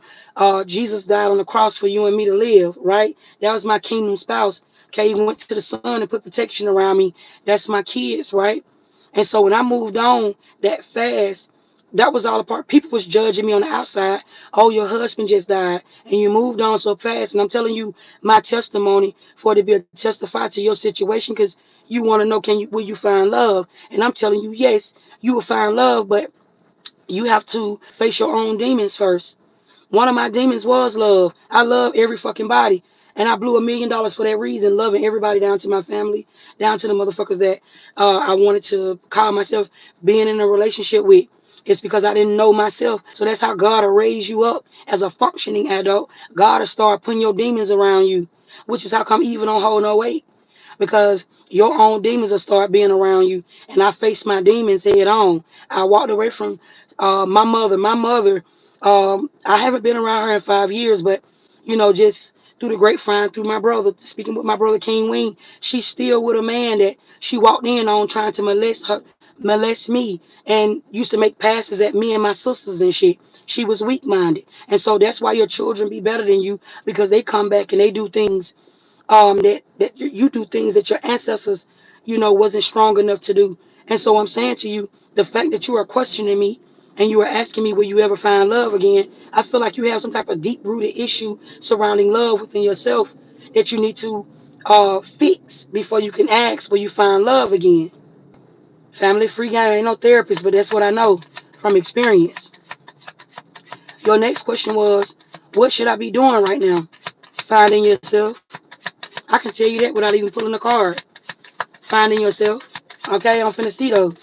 A: Jesus died on the cross for you and me to live, right? That was my kingdom spouse. Okay, he went to the sun and put protection around me. That's my kids, right? And so when I moved on that fast, that was all a part. People was judging me on the outside. Oh, your husband just died, and you moved on so fast. And I'm telling you my testimony for it to be a testify to your situation, because you want to know, will you find love? And I'm telling you, yes, you will find love, but you have to face your own demons first. One of my demons was love. I love every fucking body. And I blew $1 million for that reason, loving everybody down to my family, down to the motherfuckers that I wanted to call myself being in a relationship with. It's because I didn't know myself. So that's how God will raise you up as a functioning adult. God will start putting your demons around you, which is how come Eve don't hold no weight, because your own demons will start being around you. And I faced my demons head on. I walked away from my mother. My mother, I haven't been around her in 5 years, but you know, just through the grapevine, through my brother, speaking with my brother King Wing, she's still with a man that she walked in on trying to molest me, and used to make passes at me and my sisters and shit. She was weak minded. And so that's why your children be better than you, because they come back and they do things that you do things that your ancestors, you know, wasn't strong enough to do. And so I'm saying to you, the fact that you are questioning me and you are asking me, will you ever find love again? I feel like you have some type of deep rooted issue surrounding love within yourself that you need to fix before you can ask, will you find love again? Family free guy ain't no therapist, but that's what I know from experience. Your next question was, what should I be doing right now? Finding yourself. I can tell you that without even pulling a card. Finding yourself. Okay, I'm finna see though.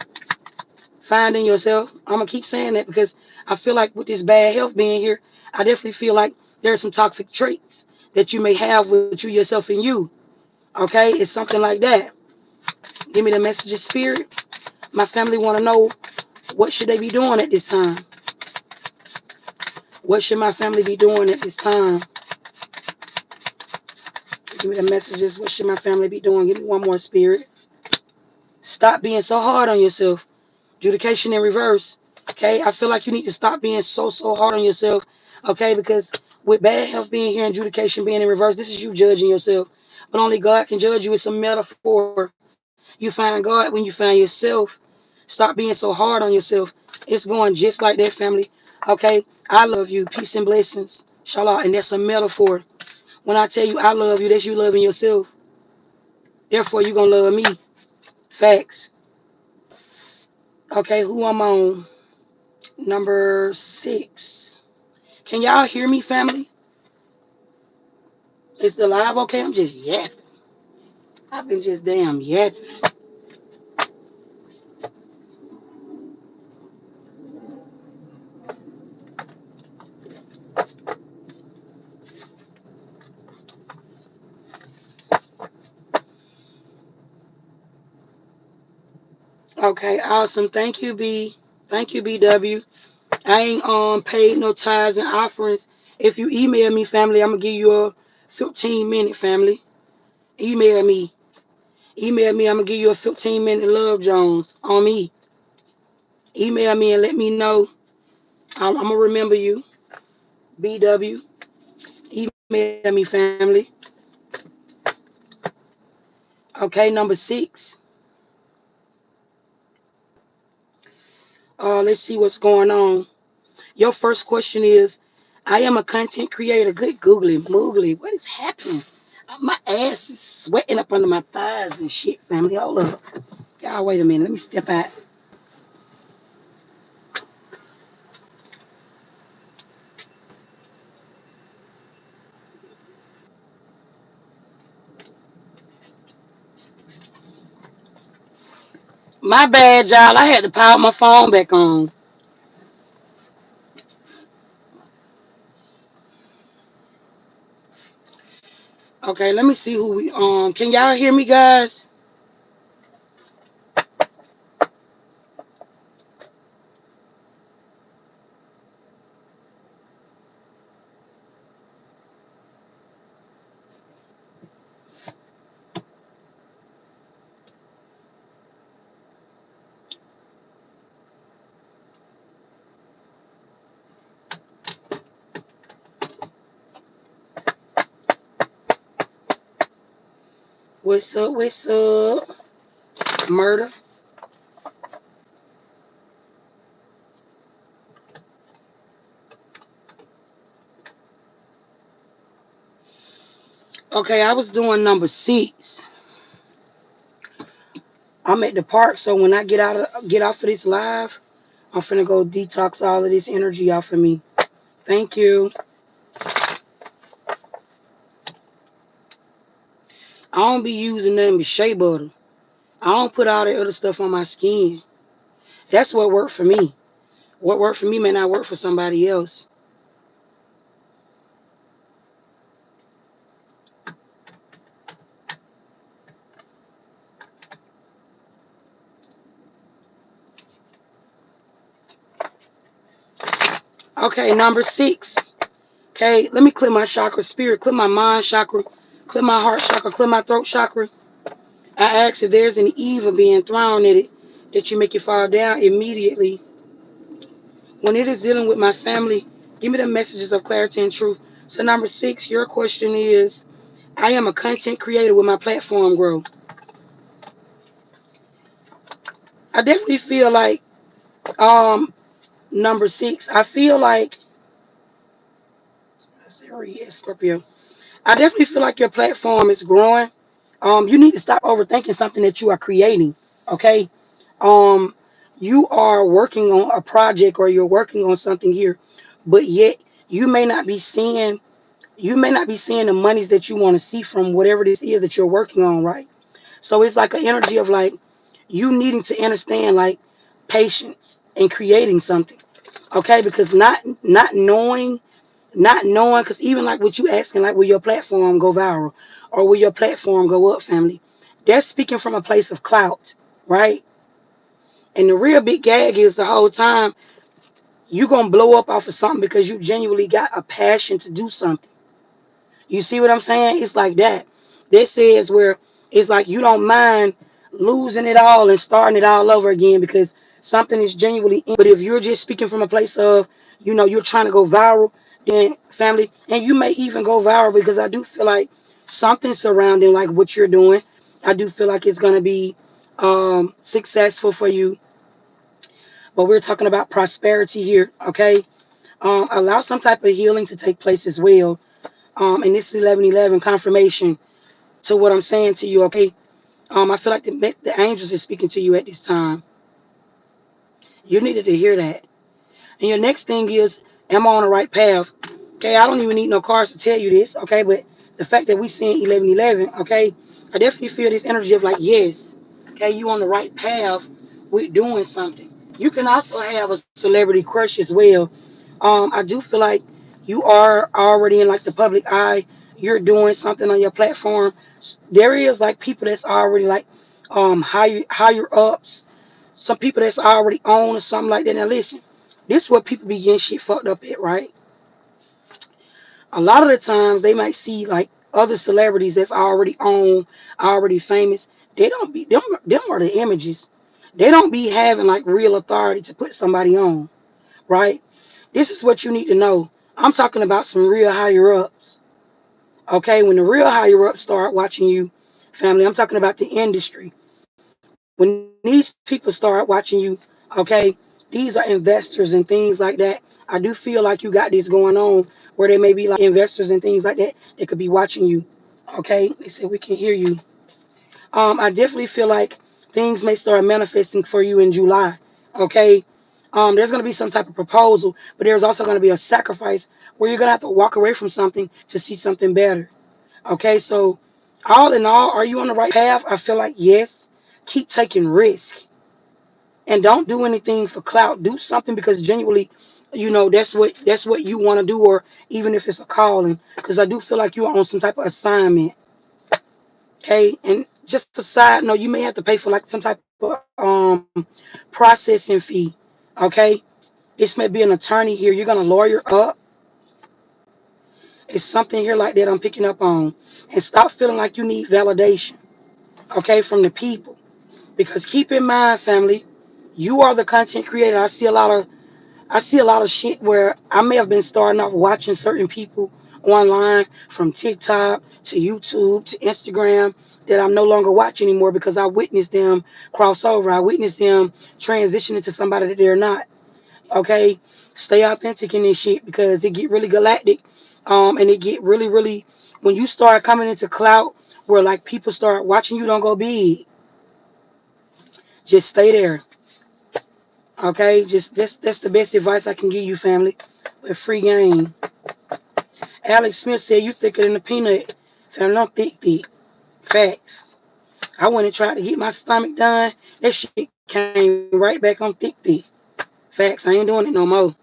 A: Finding yourself. I'm gonna keep saying that because I feel like with this bad health being here, I definitely feel like there's some toxic traits that you may have with you yourself and you. Okay, it's something like that. Give me the message of spirit. My family want to know, what should they be doing at this time? What should my family be doing at this time? Give me the messages. What should my family be doing? Give me one more, spirit. Stop being so hard on yourself. Adjudication in reverse. Okay, I feel like you need to stop being so hard on yourself. Okay, because with bad health being here and adjudication being in reverse, this is you judging yourself. But only God can judge you. It's a metaphor. You find God when you find yourself. Stop being so hard on yourself. It's going just like that, family. Okay, I love you. Peace and blessings. Shalom. And that's a metaphor. When I tell you I love you, that's you loving yourself. Therefore, you're going to love me. Facts. Okay, who I'm on? Number 6. Can y'all hear me, family? Is the live okay? I'm just yapping. I've been just damn yapping. Okay, awesome. Thank you, B. Thank you, BW. I ain't paid no tithes and offerings. If you email me, family, I'm gonna give you a 15-minute family. Email me. Email me. I'm gonna give you a 15-minute love Jones on me. Email me and let me know. I'm gonna remember you. BW. Email me, family. Okay, number 6. Let's see what's going on. Your first question is, I am a content creator. Good googly moogly. What is happening? My ass is sweating up under my thighs and shit, family. Hold up. Y'all, wait a minute. Let me step out. My bad, y'all. I had to power my phone back on. Okay, let me see who we can y'all hear me, guys? What's up? What's up? Murder. Okay, I was doing number 6. I'm at the park, so when I get off of this live, I'm finna go detox all of this energy off of me. Thank you. I don't be using nothing but shea butter. I don't put all that other stuff on my skin. That's what worked for me. What worked for me may not work for somebody else. Okay, number 6. Okay, let me clear my chakra spirit, clear my mind chakra, clear my heart chakra, clear my throat chakra. I ask if there's any evil being thrown at it that you make it fall down immediately. When it is dealing with my family, give me the messages of clarity and truth. So number 6, your question is, I am a content creator with my platform grow. I definitely feel like um number 6, I feel like Scorpio. I definitely feel like your platform is growing. You need to stop overthinking something that you are creating. Okay. Um, you are working on a project or you're working on something here, but yet you may not be seeing the monies that you want to see from whatever this is that you're working on, right? So it's like an energy of like you needing to understand like patience and creating something. Okay, because not knowing, because even like what you asking, like will your platform go viral or will your platform go up, family? That's speaking from a place of clout, right? And the real big gag is the whole time you gonna blow up off of something because you genuinely got a passion to do something. You see what I'm saying? It's like that. This is where it's like you don't mind losing it all and starting it all over again because something is genuinely in. But if you're just speaking from a place of, you're trying to go viral, then family, and you may even go viral because I do feel like something surrounding like what you're doing. I do feel like it's gonna be successful for you. But we're talking about prosperity here, okay? Allow some type of healing to take place as well. And this is 11:11 confirmation to what I'm saying to you, okay? I feel like the angels are speaking to you at this time. You needed to hear that. And your next thing is, am I on the right path? Okay, I don't even need no cards to tell you this, okay? But the fact that we seeing 11:11, okay, I definitely feel this energy of like, yes, okay, you on the right path with doing something. You can also have a celebrity crush as well. I do feel like you are already in like the public eye. You're doing something on your platform. There is like people that's already like higher ups some people that's already on or something like that. Now listen, this is what people be getting shit fucked up at, right? A lot of the times they might see like other celebrities that's already on, already famous. They don't be them are the images. They don't be having like real authority to put somebody on, right? This is what you need to know. I'm talking about some real higher ups. Okay, when the real higher ups start watching you, family, I'm talking about the industry. When these people start watching you, okay, these are investors and things like that. I do feel like you got this going on where they may be like investors and things like that. They could be watching you. Okay, they said we can hear you. I definitely feel like things may start manifesting for you in July. Okay, there's gonna be some type of proposal, but there's also gonna be a sacrifice where you're gonna have to walk away from something to see something better. Okay, so all in all, are you on the right path? I feel like yes. Keep taking risk and don't do anything for clout. Do something because genuinely, that's what you want to do, or even if it's a calling. Because I do feel like you're on some type of assignment. Okay, and just a side note, you may have to pay for like some type of processing fee. Okay, this may be an attorney here. You're gonna lawyer up. It's something here like that I'm picking up on, and stop feeling like you need validation. Okay, from the people. Because keep in mind, family, you are the content creator. I see a lot of shit where I may have been starting off watching certain people online from TikTok to YouTube to Instagram that I'm no longer watching anymore because I witnessed them cross over. I witnessed them transition into somebody that they're not. Okay? Stay authentic in this shit because it get really galactic. And it get really, really when you start coming into clout where like people start watching you don't go big. Just stay there. Okay, just that's the best advice I can give you, family. With free game. Alex Smith said you thicker than a peanut. Family, don't thick. Facts. I went and tried to get my stomach done. That shit came right back on thick. Facts. I ain't doing it no more.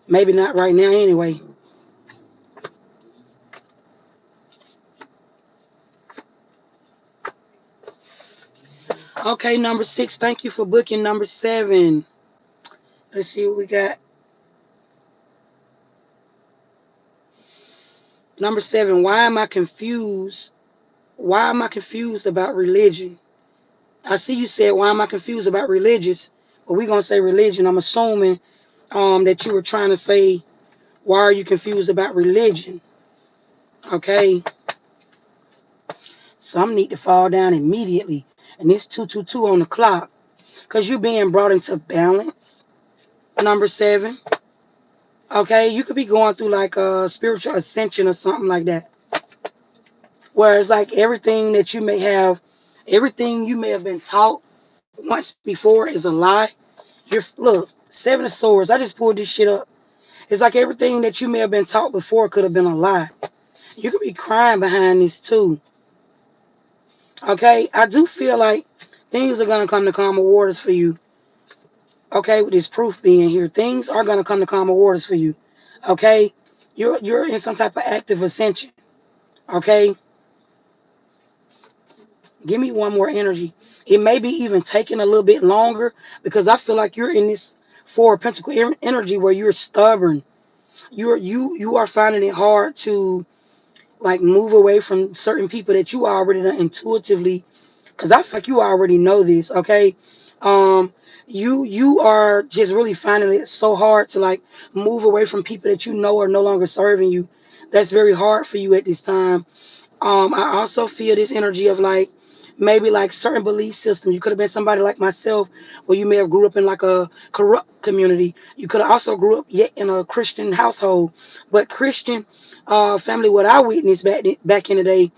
A: Maybe not right now anyway. Okay, number 6. Thank you for booking number 7. Let's see what we got. Number 7. Why am I confused? Why am I confused about religion? I see you said, why am I confused about religious? But we're gonna say religion. I'm assuming that you were trying to say, why are you confused about religion? Okay. Some need to fall down immediately. And it's 222 on the clock. Because you're being brought into balance. Number 7. Okay, you could be going through like a spiritual ascension or something like that. Whereas like everything you may have been taught once before is a lie. Look, 7 of Swords. I just pulled this shit up. It's like everything that you may have been taught before could have been a lie. You could be crying behind this too. Okay, I do feel like things are gonna come to calmer waters for you. Okay, with this proof being here, things are gonna come to calmer waters for you. Okay, you're in some type of active ascension. Okay, give me one more energy. It may be even taking a little bit longer because I feel like you're in this Four of Pentacle energy where you're stubborn. You are finding it hard to like move away from certain people that you already done intuitively, because I feel like you already know this. Okay, um you are just really finding it so hard to like move away from people that you know are no longer serving you. That's very hard for you at this time. I also feel this energy of like maybe like certain belief system. You could have been somebody like myself, where you may have grew up in like a corrupt community. You could have also grew up yet in a Christian household, but Christian family. What I witnessed back in the day,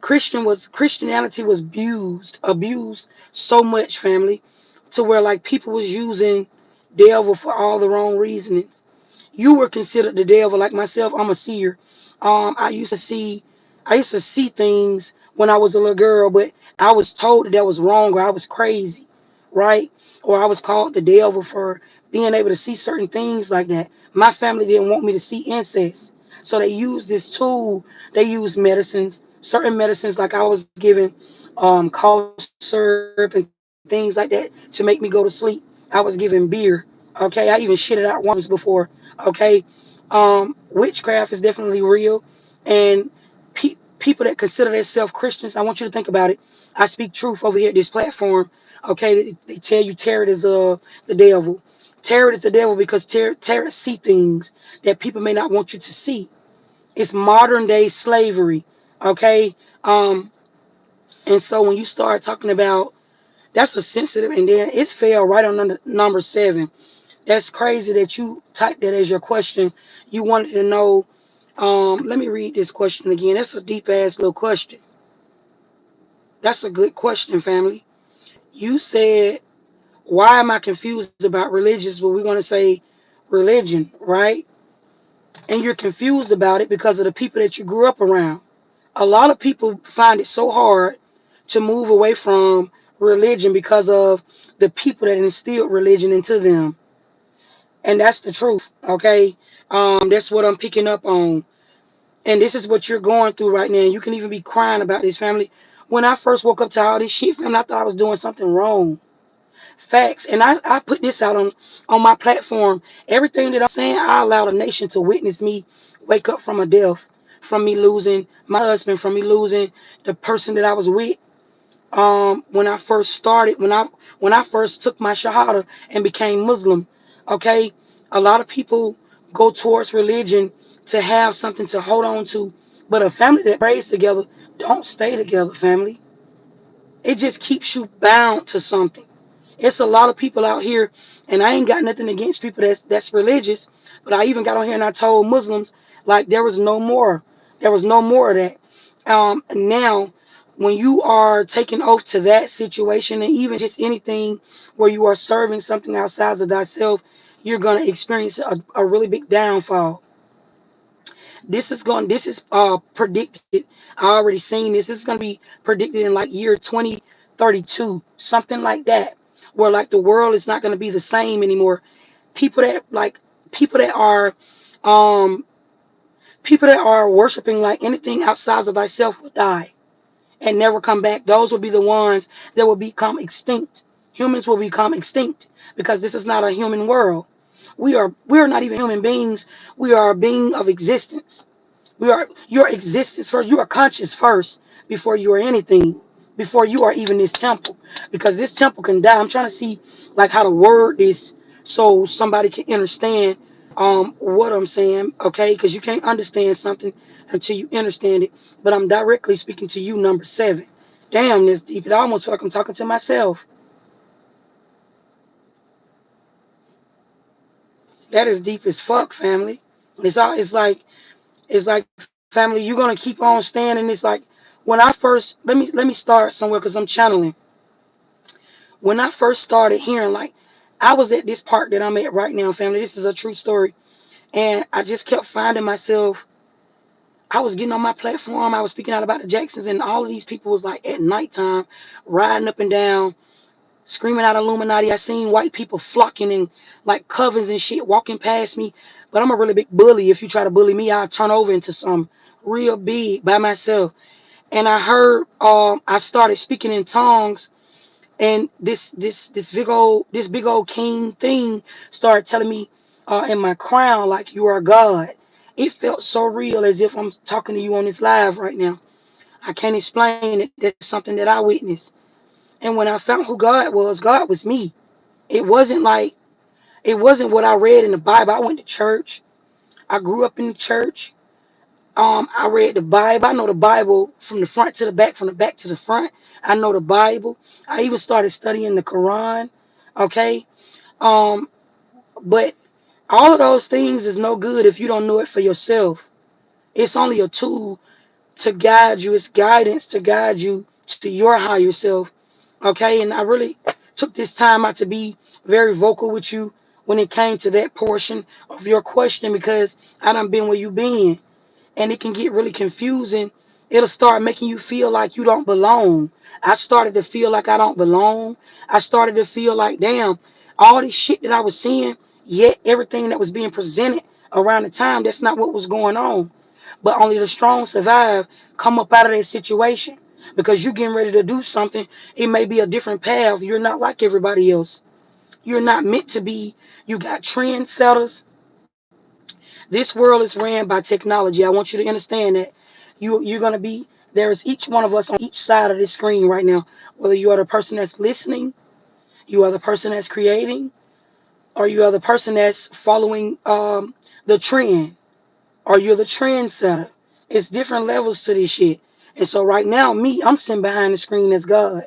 A: Christianity was abused so much, family, to where like people was using devil for all the wrong reasons. You were considered the devil, like myself. I'm a seer. I used to see things when I was a little girl, but I was told that was wrong or I was crazy, right? Or I was called the devil for being able to see certain things like that. My family didn't want me to see incest, so they used this tool. They used medicines, certain medicines, like I was given cough syrup and things like that. things like that to make me go to sleep. I was given beer. Okay, I even shitted out once before. Okay, witchcraft is definitely real, and people that consider themselves Christians, I want you to think about it. I speak truth over here at this platform. Okay, they tell you tarot is the devil. Tarot is the devil because tarot see things that people may not want you to see. It's modern day slavery. Okay, and so when you start talking about that's a sensitive, and then it fell right on number 7. That's crazy that you typed that as your question. You wanted to know. Let me read this question again. That's a deep ass little question. That's a good question, family. You said, why am I confused about religious? But we're going to say religion, right? And you're confused about it because of the people that you grew up around. A lot of people find it so hard to move away from religion because of the people that instilled religion into them. And that's the truth, okay? That's what I'm picking up on. And this is what you're going through right now. You can even be crying about this, family. When I first woke up to all this shit, family, I thought I was doing something wrong. Facts. And I put this out on my platform. Everything that I'm saying, I allow the nation to witness me wake up from a death, from me losing my husband, from me losing the person that I was with. When I first started, when I first took my shahada and became Muslim, okay, a lot of people go towards religion to have something to hold on to, but a family that prays together don't stay together, family. It just keeps you bound to something. It's a lot of people out here, and I ain't got nothing against people that's religious, but I even got on here and I told Muslims like there was no more of that. Now, when you are taking oath to that situation, and even just anything where you are serving something outside of thyself, you're gonna experience a really big downfall. This is predicted. I already seen this. This is gonna be predicted in like year 2032, something like that, where like the world is not gonna be the same anymore. People that like people that are um people that are worshiping like anything outside of thyself will die and never come back. Those will be the ones that will become extinct. Humans will become extinct because this is not a human world. We are not even human beings. We are a being of existence. We are your existence first. You are conscious first before you are anything, before you are even this temple. Because this temple can die. I'm trying to see like how to word this so somebody can understand what I'm saying, okay? Because you can't understand something until you understand it. But I'm directly speaking to you, number 7. Damn, this deep. It almost feel like I'm talking to myself. That is deep as fuck, family. It's like family, you're gonna keep on standing. It's like when I first let me start somewhere because I'm channeling. When I first started hearing, like, I was at this park that I'm at right now, family. This is a true story. And I just kept finding myself. I was getting on my platform. I was speaking out about the Jacksons, and all of these people was like at nighttime, riding up and down, screaming out Illuminati. I seen white people flocking in like covens and shit, walking past me. But I'm a really big bully. If you try to bully me, I'll turn over into some real big by myself. And I heard, I started speaking in tongues, and this big old king thing started telling me, in my crown, like you are God. It felt so real, as if I'm talking to you on this live right now. I can't explain it. That's something that I witnessed. And when I found who God was me. It wasn't like it wasn't what I read in the Bible. I went to church. I grew up in the church. I read the Bible. I know the Bible from the front to the back, from the back to the front. I know the Bible. I even started studying the Quran. Okay. Um, but all of those things is no good if you don't know it for yourself. It's only a tool to guide you. It's guidance to guide you to your higher self. Okay. And I really took this time out to be very vocal with you when it came to that portion of your question because I done been where you been, and it can get really confusing. It'll start making you feel like you don't belong. I started to feel like I don't belong. I started to feel like, damn, all this shit that I was seeing, yet everything that was being presented around the time, that's not what was going on. But only the strong survive, come up out of that situation. because you getting ready to do something. It may be a different path. You're not like everybody else. You're not meant to be. You got trendsetters. This world is ran by technology. I want you to understand that you're gonna be there is each one of us on each side of this screen right now. Whether you are the person that's listening, you are the person that's creating, or you are the person that's following the trend, or you're the trendsetter. It's different levels to this shit. And so right now, me, I'm sitting behind the screen as God.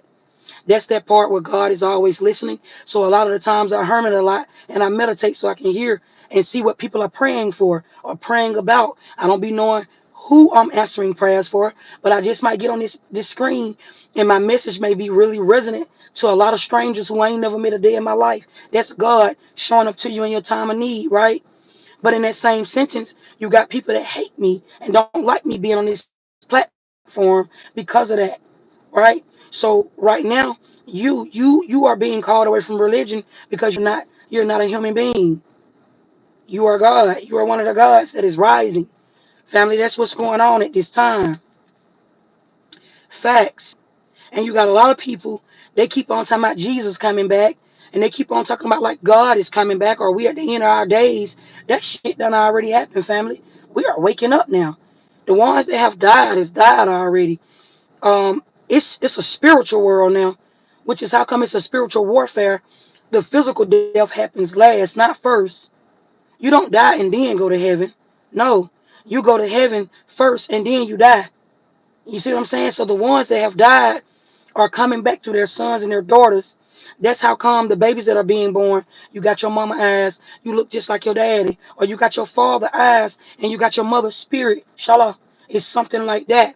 A: That's that part where God is always listening. So a lot of the times I hermit a lot and I meditate so I can hear and see what people are praying for or praying about. I don't be knowing who I'm answering prayers for, but I just might get on this screen and my message may be really resonant to a lot of strangers who I ain't never met a day in my life. That's God showing up to you in your time of need, right? But in that same sentence, you got people that hate me and don't like me being on this platform because of that, right? So right now, you are being called away from religion because you're not a human being. You are God. You are one of the gods that is rising. Family, that's what's going on at this time. Facts. And you got a lot of people, they keep on talking about Jesus coming back, and they keep on talking about like God is coming back, or we at the end of our days. That shit done already happened, family. We are waking up now. The ones that have died has died already. It's a spiritual world now, which is how come it's a spiritual warfare. The physical death happens last, not first. You don't die and then go to heaven. No, you go to heaven first and then you die. You see what I'm saying? So the ones that have died are coming back to their sons and their daughters. That's how come the babies that are being born, you got your mama eyes, you look just like your daddy, or you got your father eyes and you got your mother's spirit. Shalom. It's something like that.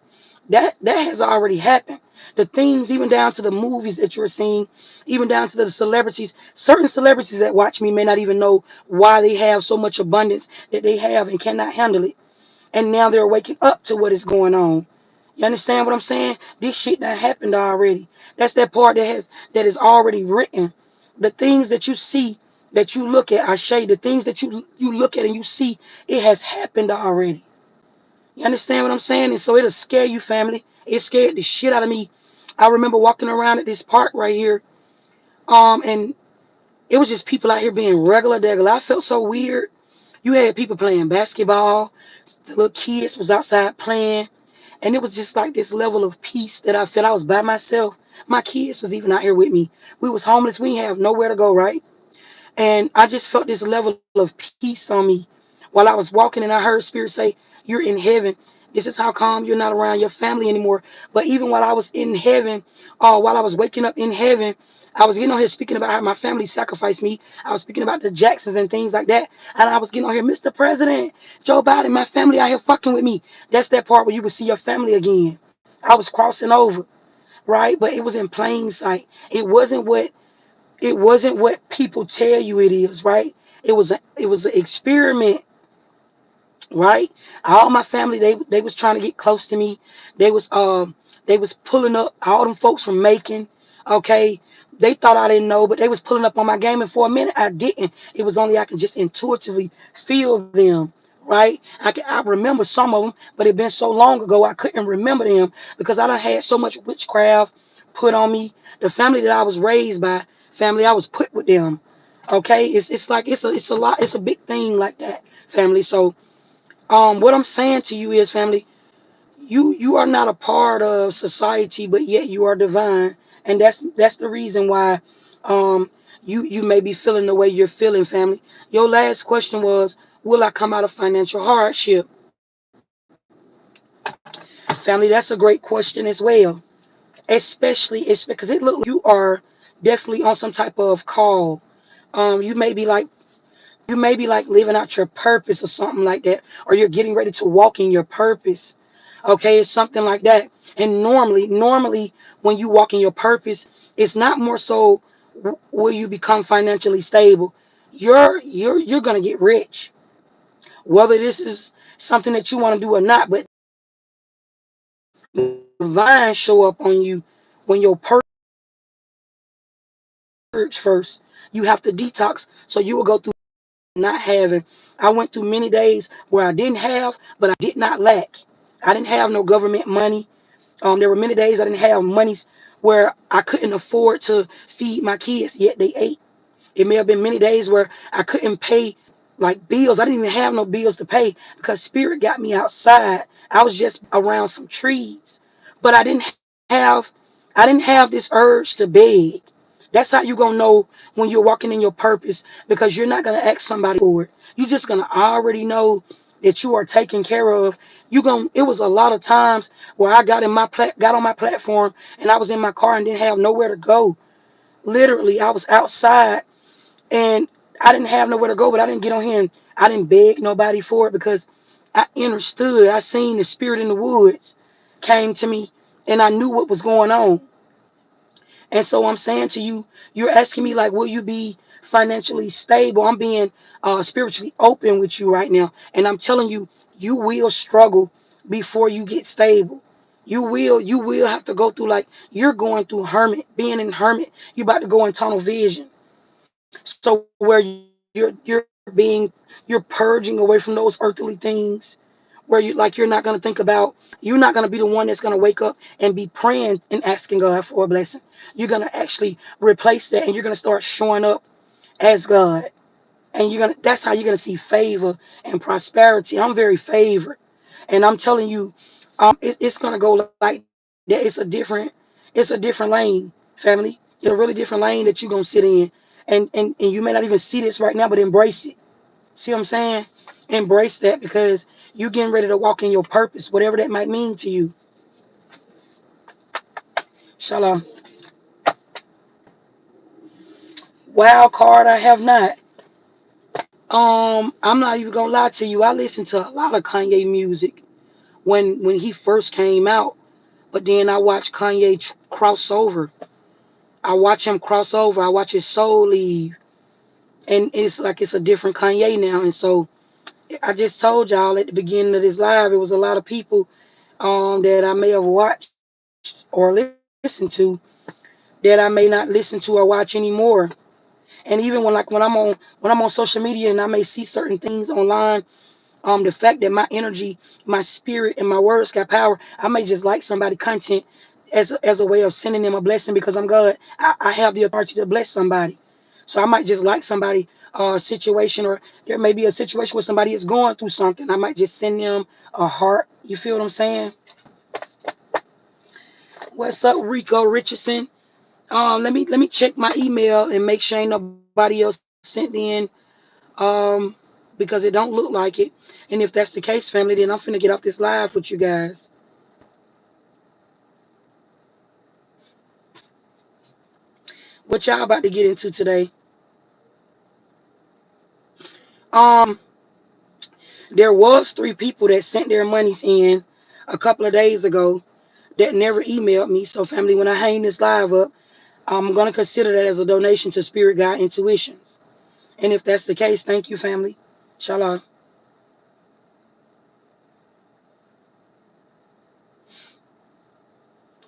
A: That has already happened. The things, even down to the movies that you're seeing, even down to the celebrities, certain celebrities that watch me may not even know why they have so much abundance that they have and cannot handle it. And now they're waking up to what is going on. You understand what I'm saying? This shit that happened already. That's that part that is already written. The things that you see, that you look at, Ashay, the things that you look at and you see, it has happened already. You understand what I'm saying? And so it'll scare you, family. It scared the shit out of me. I remember walking around at this park right here, and it was just people out here being regular degular. I felt so weird. You had people playing basketball. The little kids was outside playing. And it was just like this level of peace that I felt. I was by myself. My kids was even out here with me. We was homeless. We didn't have nowhere to go, right? And I just felt this level of peace on me while I was walking, and I heard Spirit say, "You're in heaven." This is how come you're not around your family anymore. But even while I was in heaven, while I was waking up in heaven, I was getting on here speaking about how my family sacrificed me. I was speaking about the Jacksons and things like that. And I was getting on here, Mr. President, Joe Biden, my family out here fucking with me. That's that part where you would see your family again. I was crossing over, right? But it was in plain sight. It wasn't what people tell you it is, right? It was an experiment, right? All my family, they was trying to get close to me. They was pulling up all them folks from Macon. Okay. They thought I didn't know, but they was pulling up on my game, and for a minute I didn't. It was only I could just intuitively feel them, right? I remember some of them, but it been so long ago I couldn't remember them because I done had so much witchcraft put on me. The family that I was raised by, family, I was put with them. Okay, it's like it's a lot, it's a big thing like that, family. So what I'm saying to you is, family, you are not a part of society, but yet you are divine, and that's the reason why um you may be feeling the way you're feeling, family. Your last question was, will I come out of financial hardship? Family, that's a great question as well. Especially it's because it looks like you are definitely on some type of call. You may be like living out your purpose or something like that, or you're getting ready to walk in your purpose. Okay, it's something like that. And normally, when you walk in your purpose, it's not more so will you become financially stable. You're gonna get rich, whether this is something that you want to do or not. But divine show up on you when your purge first. You have to detox, so you will go through not having. I went through many days where I didn't have, but I did not lack. I didn't have no government money. There were many days I didn't have monies where I couldn't afford to feed my kids, yet they ate. It may have been many days where I couldn't pay like bills. I didn't even have no bills to pay because spirit got me outside. I was just around some trees. But have I didn't have this urge to beg. That's how you gonna know when you're walking in your purpose, because you're not gonna ask somebody for it. You're just gonna already know that you are taken care of. It was a lot of times where I got on my platform and I was in my car and didn't have nowhere to go. Literally, I was outside and I didn't have nowhere to go, but I didn't get on here and I didn't beg nobody for it because I understood. I seen the spirit in the woods came to me and I knew what was going on. And so I'm saying to you, you're asking me like, will you be financially stable? I'm being spiritually open with you right now. And I'm telling you, you will struggle before you get stable. You will have to go through, like you're going through being in hermit. You're about to go in tunnel vision. So where you're purging away from those earthly things, where you're not gonna think about, you're not gonna be the one that's gonna wake up and be praying and asking God for a blessing. You're gonna actually replace that and you're gonna start showing up as God. And that's how you're gonna see favor and prosperity. I'm very favored. And I'm telling you, it's gonna go like that. It's a different lane, family. It's a really different lane that you're gonna sit in. And you may not even see this right now, but embrace it. See what I'm saying? Embrace that, because you're getting ready to walk in your purpose, whatever that might mean to you. Shalom. Wild card, I have not. I'm not even gonna lie to you. I listened to a lot of Kanye music when he first came out, but then I watched Kanye cross over. I watch him cross over. I watch his soul leave, and it's like it's a different Kanye now. And so I just told y'all at the beginning of this live, it was a lot of people that I may have watched or listened to that I may not listen to or watch anymore. And even when I'm on social media and I may see certain things online, the fact that my energy, my spirit, and my words got power, I may just like somebody content as a way of sending them a blessing, because I'm God. I have the authority to bless somebody. So I might just like somebody situation, or there may be a situation where somebody is going through something. I might just send them a heart. You feel what I'm saying? What's up, Rico Richardson? Let me check my email and make sure ain't nobody else sent in. Um, because it don't look like it. And if that's the case, family, then I'm finna get off this live with you guys. What y'all about to get into today? Um, there was 3 people that sent their monies in a couple of days ago that never emailed me. So, family, when I hang this live up, I'm gonna consider that as a donation to Spirit Guide Intuitions. And if that's the case, thank you, family. Shalom.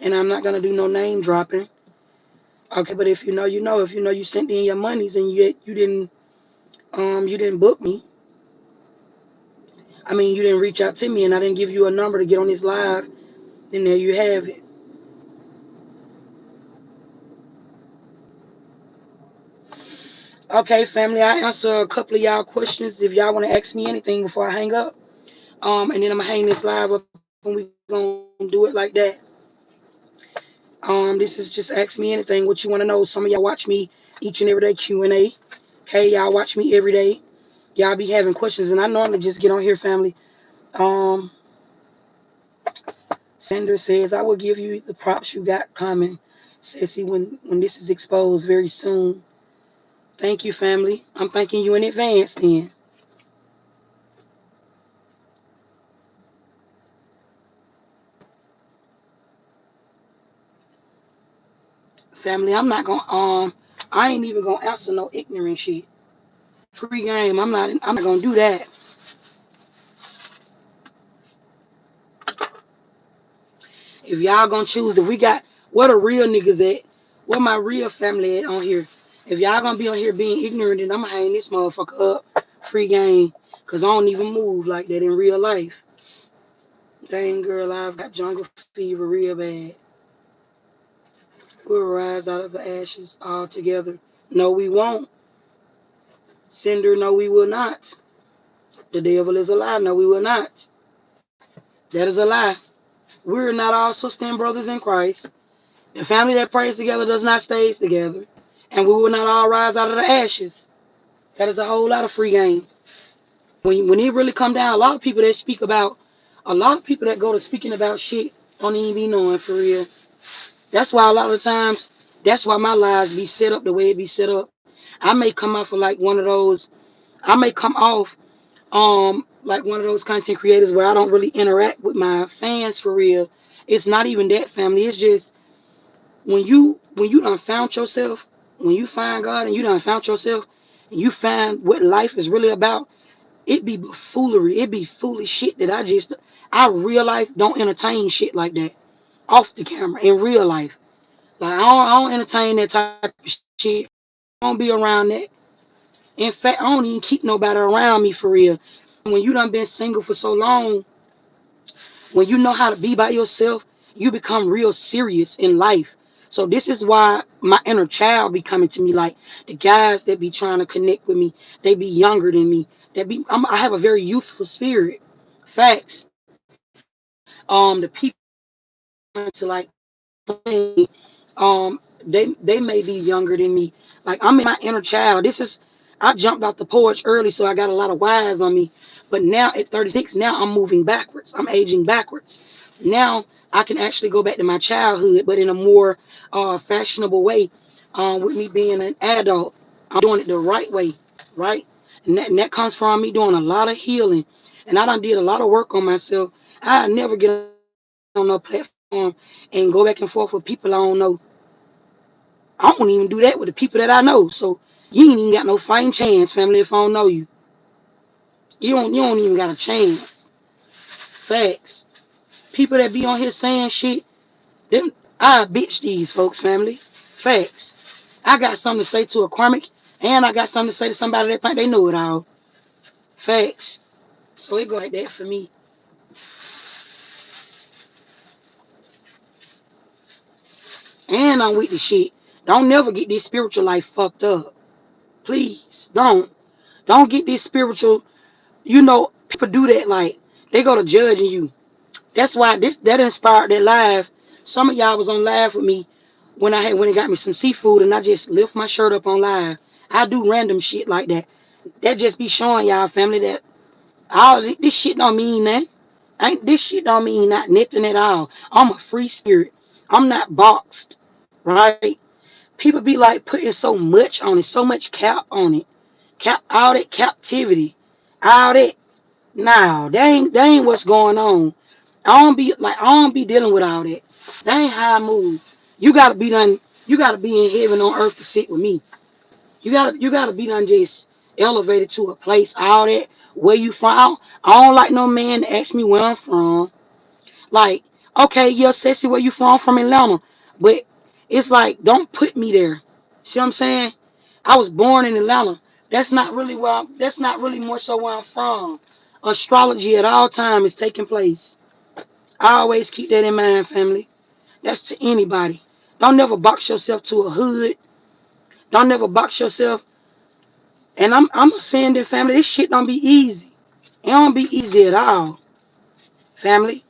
A: And I'm not gonna do no name dropping. Okay, but if you know, you know. If you know you sent in your monies and you didn't book me. I mean, you didn't reach out to me and I didn't give you a number to get on this live, then there you have it. Okay, family, I answer a couple of y'all questions if y'all want to ask me anything before I hang up. And then I'm gonna hang this live up and we gonna do it like that. This is just ask me anything, what you want to know. Some of y'all watch me each and every day Q&A. Okay, y'all watch me every day. Y'all be having questions, and I normally just get on here, family. Um, Sanders says I will give you the props you got coming, Sissy, when this is exposed very soon. Thank you, family. I'm thanking you in advance then. Family, I ain't even gonna answer no ignorant shit. Free game. I'm not gonna do that. If y'all gonna choose, if we got what a real niggas at, where my real family at on here. If y'all gonna be on here being ignorant, then I'ma hang this motherfucker up. Free game. Cause I don't even move like that in real life. Dang girl, I've got jungle fever real bad. We'll rise out of the ashes all together. No, we won't. Cinder, no, we will not. The devil is a lie. No, we will not. That is a lie. We're not all sister and brothers in Christ. The family that prays together does not stay together. And we will not all rise out of the ashes. That is a whole lot of free game. When it really come down, a lot of people that go to speaking about shit don't even be knowing for real. That's why a lot of times, that's why my lives be set up the way it be set up. I may come off of like one of those, I may come off like one of those content creators where I don't really interact with my fans for real. It's not even that, family. It's just when you done found yourself, when you find God and you done found yourself and you find what life is really about, it be foolery. It be foolish shit that I real life don't entertain shit like that off the camera in real life. Like I don't entertain that type of shit. I don't be around that. In fact, I don't even keep nobody around me for real. When you done been single for so long, when you know how to be by yourself, you become real serious in life. So this is why my inner child be coming to me. Like the guys that be trying to connect with me, they be younger than me. I have a very youthful spirit. Facts. The people to like um they may be younger than me. Like I'm in my inner child. I jumped off the porch early, so I got a lot of wires on me. But now at 36, now I'm moving backwards. I'm aging backwards. Now I can actually go back to my childhood, but in a more fashionable way. With me being an adult, I'm doing it the right way, right? And that comes from me doing a lot of healing, and I done did a lot of work on myself. I never get on no platform and go back and forth with people I don't know. I don't even do that with the people that I know. So you ain't even got no fighting chance, family, if I don't know you. You don't even got a chance. Facts. People that be on here saying shit, them I bitch these folks, family. Facts. I got something to say to a Karmic, and I got something to say to somebody that think they know it all. Facts. So it go like that for me. And I'm with the shit. Don't never get this spiritual life fucked up. Please. Don't get this spiritual. People do that, like they go to judging you. That's why that inspired that live. Some of y'all was on live with me when it got me some seafood and I just lift my shirt up on live. I do random shit like that. That just be showing y'all, family, that all this shit don't mean nothing. Ain't this shit don't mean not nothing at all. I'm a free spirit. I'm not boxed, right? People be like putting so much on it, so much cap on it, all that captivity, all that. Nah, they ain't what's going on. I don't be dealing with all that. That ain't how I move. You gotta be in heaven on earth to sit with me. You gotta be done just elevated to a place. All that where you from. I don't like no man to ask me where I'm from. Like, okay, yeah, Ceci, where you from? I'm from Atlanta. But it's like, don't put me there. See what I'm saying? I was born in Atlanta. That's not really more so where I'm from. Astrology at all times is taking place. I always keep that in mind, family. That's to anybody. Don't never box yourself to a hood. Don't never box yourself. And I'm saying that, family, this shit don't be easy. It don't be easy at all, family.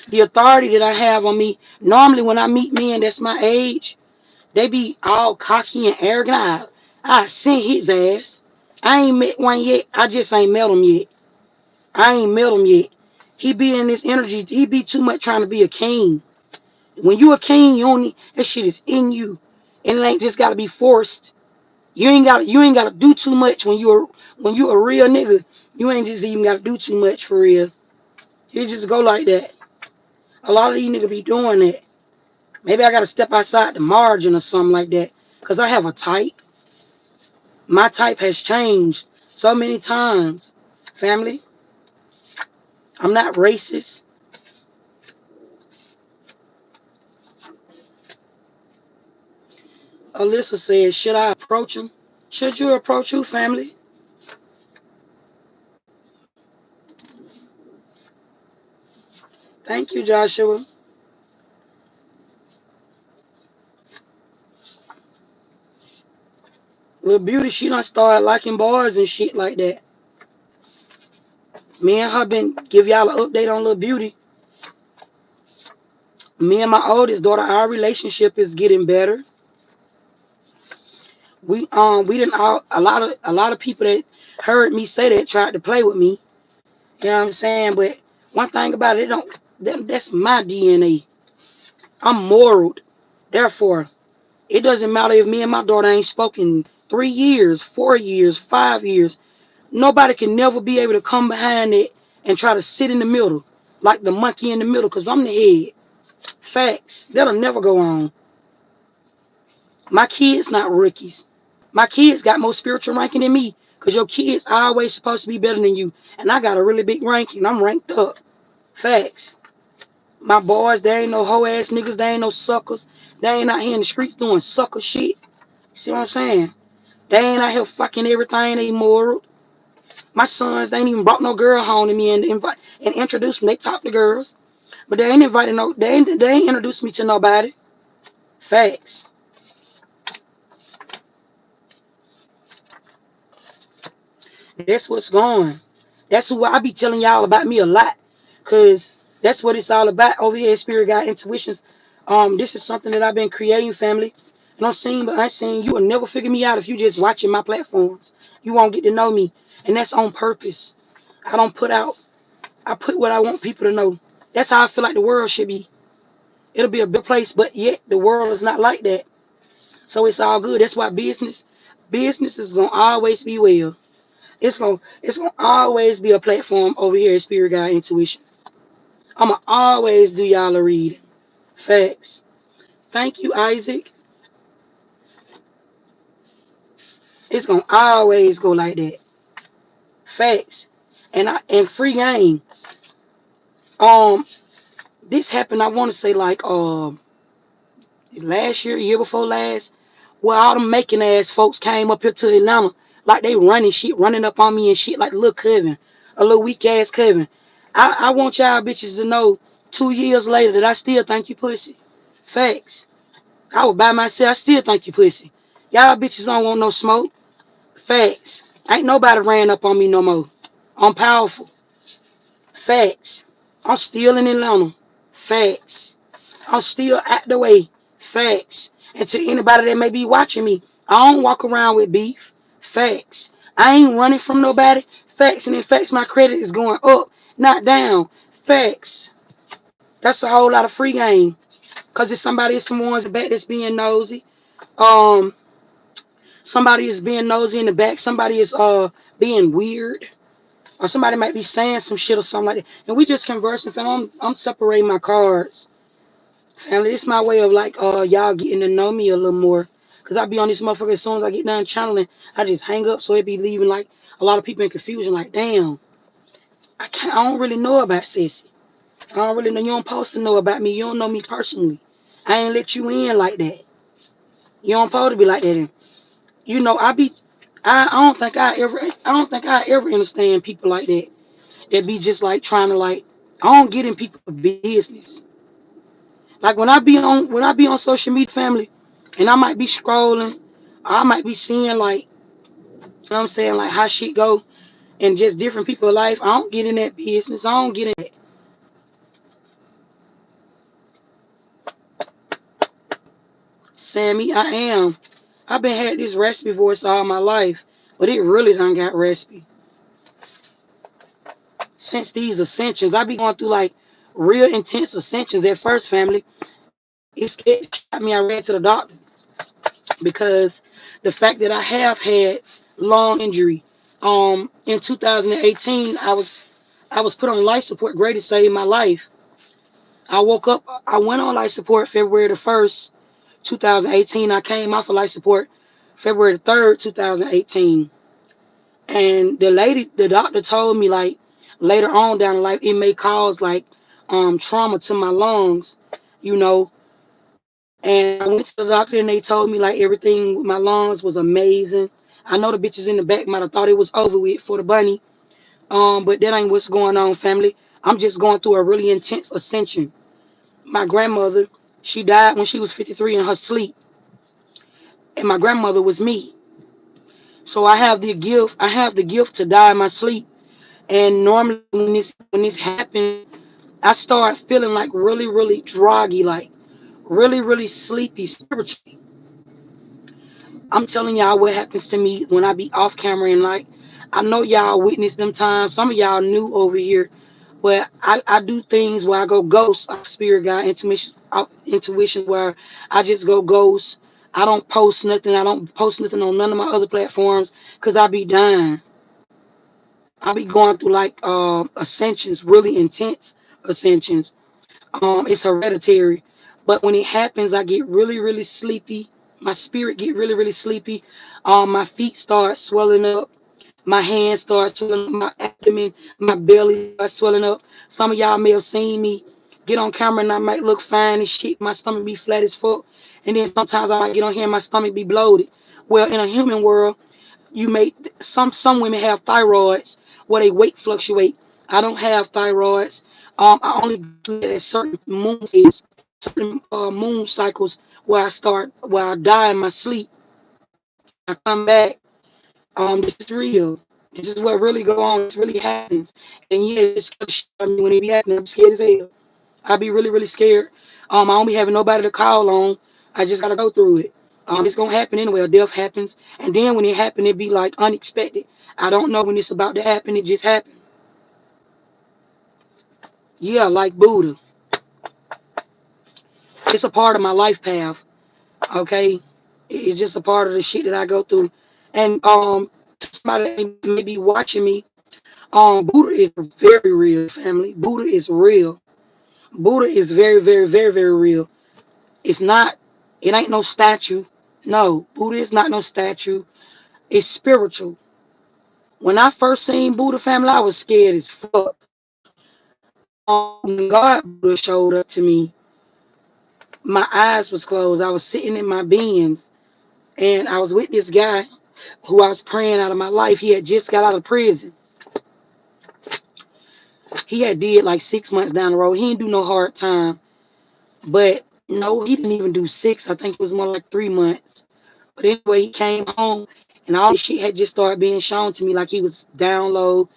A: The authority that I have on me, normally when I meet men that's my age, they be all cocky and arrogant. I sent his ass. I ain't met one yet. I just ain't met him yet. I ain't met him yet. He be in this energy. He be too much trying to be a king. When you a king, you only that shit is in you, and it ain't just gotta be forced. You ain't gotta do too much when you a real nigga. You ain't just even gotta do too much for real. You just go like that. A lot of these niggas be doing that. Maybe I gotta step outside the margin or something like that. Cause I have a type. My type has changed so many times. Family, I'm not racist. Alyssa says, should I approach him? Should you approach who, family? Thank you, Joshua. Little Beauty, she done started liking boys and shit like that. Me and her been give y'all an update on Little Beauty. Me and my oldest daughter, our relationship is getting better. We didn't all a lot of people that heard me say that tried to play with me. You know what I'm saying? But one thing about it, that's my DNA. I'm moral. Therefore, it doesn't matter if me and my daughter ain't spoken 3 years, 4 years, 5 years. Nobody can never be able to come behind it and try to sit in the middle, like the monkey in the middle, because I'm the head. Facts. That'll never go on. My kids not rookies. My kids got more spiritual ranking than me, because your kids are always supposed to be better than you. And I got a really big ranking. I'm ranked up. Facts. My boys, they ain't no hoe ass niggas. They ain't no suckers. They ain't out here in the streets doing sucker shit. See what I'm saying? They ain't out here fucking everything they moral. My sons, they ain't even brought no girl home to me and invite and introduced me. They talk to girls, but they ain't invited no. They ain't introduced me to nobody. Facts. That's what's going. That's who I be telling y'all about me a lot, cause that's what it's all about over here at Spirit Guide Intuitions. This is something that I've been creating, family. No seen but unseen. You will never figure me out if you just watching my platforms. You won't get to know me, and that's on purpose. I don't put out. I put what I want people to know. That's how I feel like the world should be. It'll be a better place, but yet the world is not like that. So it's all good. That's why business is gonna always be well. It's gonna always be a platform over here at Spirit Guide Intuitions. I'ma always do y'all a read. Facts. Thank you, Isaac. It's gonna always go like that. Facts. And free game. Um, this happened. I want to say like last year, year before last, where all them making ass folks came up here to Atlanta, like they running shit, running up on me and shit, like little Kevin, a little weak ass Kevin. I want y'all bitches to know 2 years later that I still think you pussy. Facts. I was by myself, I still think you pussy. Y'all bitches don't want no smoke. Facts. Ain't nobody ran up on me no more. I'm powerful. Facts. I'm still in Atlanta. Facts. I'm still at the way. Facts. And to anybody that may be watching me, I don't walk around with beef. Facts. I ain't running from nobody. Facts. And in facts, my credit is going up, not down. Facts. That's a whole lot of free game. Cause if somebody is someone's in the back that's being nosy, um, somebody is being nosy in the back, somebody is being weird, or somebody might be saying some shit or something like that. And we just conversing, so I'm separating my cards. Family, this is my way of like y'all getting to know me a little more. Cause I be on this motherfucker as soon as I get done channeling, I just hang up so it be leaving like a lot of people in confusion, like, damn, I don't really know about Sissy. I don't really know, you don't supposed to know about me. You don't know me personally. I ain't let you in like that. You don't supposed to be like that. And, you know, I don't think I ever understand people like that. That be just like trying to like, I don't get in people's business. Like when I be on social media, family, and I might be scrolling, I might be seeing like, you know what I'm saying, like how shit go and just different people's life. I don't get in that business. I don't get in that. Sammy, I am. I've been had this raspy voice all my life, but it really done got raspy since these ascensions. I be going through like real intense ascensions at first, family. It scared me. I ran to the doctor because the fact that I have had long injury. In 2018, I was put on life support. Greatest saved my life. I woke up. I went on life support February the 1st, 2018. I came off of life support February the 3rd, 2018. And the doctor told me like later on down the life, it may cause like trauma to my lungs, you know. And I went to the doctor and they told me like everything with my lungs was amazing. I know the bitches in the back might have thought it was over with for the bunny. But that ain't what's going on, family. I'm just going through a really intense ascension. My grandmother, she died when she was 53 in her sleep, and my grandmother was me. So I have the gift to die in my sleep. And normally when this happens, I start feeling like really, really droggy, like really, really sleepy spiritually. I'm telling y'all what happens to me when I be off camera, and like I know y'all witnessed them times. Some of y'all new over here, but I do things where I go ghost off spirit guide intuitions where I just go ghost. I don't post nothing. I don't post nothing on none of my other platforms because I be dying. I be going through like ascensions, really intense ascensions. It's hereditary, but when it happens, I get really, really sleepy. My spirit get really, really sleepy. My feet start swelling up. My hands start swelling up. My abdomen, my belly starts swelling up. Some of y'all may have seen me get on camera and I might look fine and shit. My stomach be flat as fuck. And then sometimes I might get on here and my stomach be bloated. Well, in a human world, you may some women have thyroids where they weight fluctuate. I don't have thyroids. I only do it at certain moon phases, certain moon cycles where I die in my sleep. I come back. This is real. This is what really go on. This really happens. And yeah, it's scared the shit out of me when it be happening. I'm scared as hell. I be really, really scared. I don't be having nobody to call on. I just gotta go through it. It's gonna happen anyway. A death happens, and then when it happen, it be like unexpected. I don't know when it's about to happen. It just happened. Yeah, like Buddha. It's a part of my life path. Okay, it's just a part of the shit that I go through. And somebody may be watching me. Buddha is very real, family. Buddha is real. Buddha is very, very, very, very real. It's not. It ain't no statue. No, Buddha is not no statue. It's spiritual. When I first seen Buddha, family, I was scared as fuck. When God Buddha showed up to me, my eyes was closed. I was sitting in my beings, and I was with this guy who I was praying out of my life. He had just got out of prison. He had did like 6 months down the road. He didn't do no hard time, but no, he didn't even do 6. I think it was more like 3 months. But anyway, he came home, and all this shit had just started being shown to me. Like he was down low.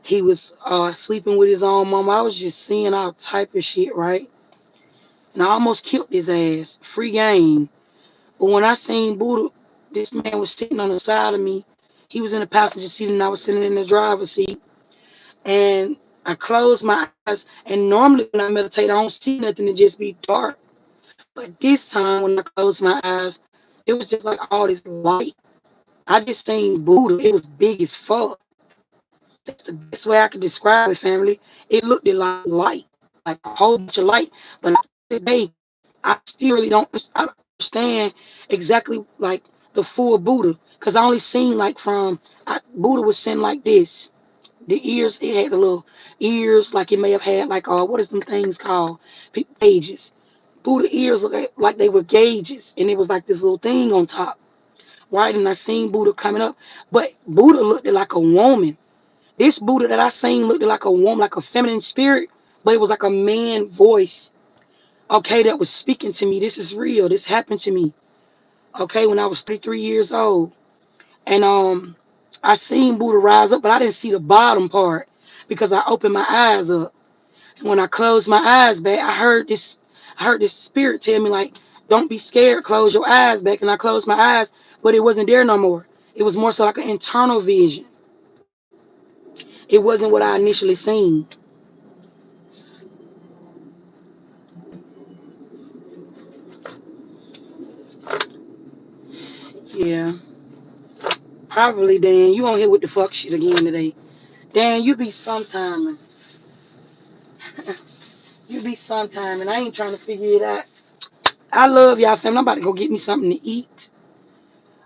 A: He was sleeping with his own mom. I was just seeing all type of shit, right? And I almost killed his ass. Free game. But when I seen Buddha, this man was sitting on the side of me. He was in the passenger seat and I was sitting in the driver's seat. And I closed my eyes. And normally when I meditate, I don't see nothing. It just be dark. But this time when I closed my eyes, it was just like all this light. I just seen Buddha. It was big as fuck. That's the best way I could describe it, family. It looked like light, like a whole bunch of light. But to this day, I still really I don't understand exactly like the full Buddha, because I only seen like Buddha was sitting like this. The ears, it had the little ears, like it may have had like what is them things called? Gauges. Buddha ears look like they were gauges, and it was like this little thing on top, right? And I seen Buddha coming up, but Buddha looked like a woman. This Buddha that I seen looked like a woman, like a feminine spirit, but it was like a man voice, okay, that was speaking to me. This is real. This happened to me, okay, when I was 33 years old. And I seen Buddha rise up, but I didn't see the bottom part because I opened my eyes up. And when I closed my eyes back, I heard this spirit tell me, like, don't be scared, close your eyes back. And I closed my eyes, but it wasn't there no more. It was more so like an internal vision. It wasn't what I initially seen. Yeah. Probably, Dan. You on here with the fuck shit again today. Dan, you be sometime. You be sometime, and I ain't trying to figure it out. I love y'all, family. I'm about to go get me something to eat.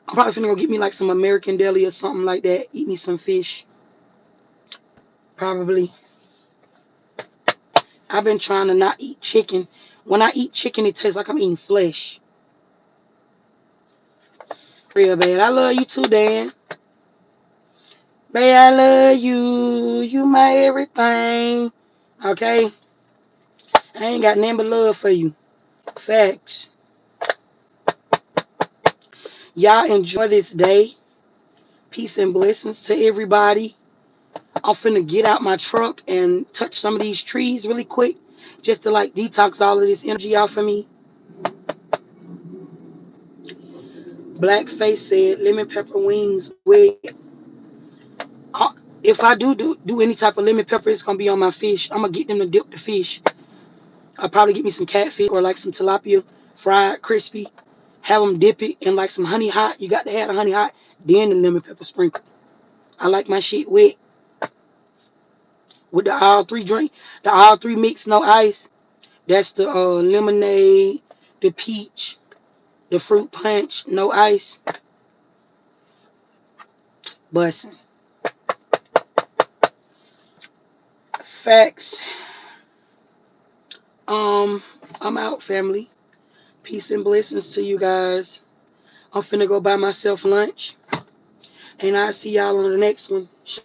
A: I'm probably finna go get me like some American deli or something like that. Eat me some fish. Probably. I've been trying to not eat chicken. When I eat chicken, it tastes like I'm eating flesh. Real bad. I love you too, Dan. Babe, I love you. You my everything. Okay? I ain't got nothing but love for you. Facts. Y'all enjoy this day. Peace and blessings to everybody. I'm finna get out my truck and touch some of these trees really quick just to like detox all of this energy off of me. Blackface said lemon pepper wings with if I do any type of lemon pepper, it's gonna be on my fish. I'm gonna get them to dip the fish. I'll probably get me some catfish or like some tilapia, fried, crispy. Have them dip it in like some honey hot. You got to have the honey hot, then the lemon pepper sprinkle. I like my shit wet with the all three drink, the all three mix, no ice. That's the lemonade, the peach, the fruit punch, no ice. Bussin'. Facts. Um, I'm out, family. Peace and blessings to you guys. I'm finna go buy myself lunch. And I'll see y'all on the next one.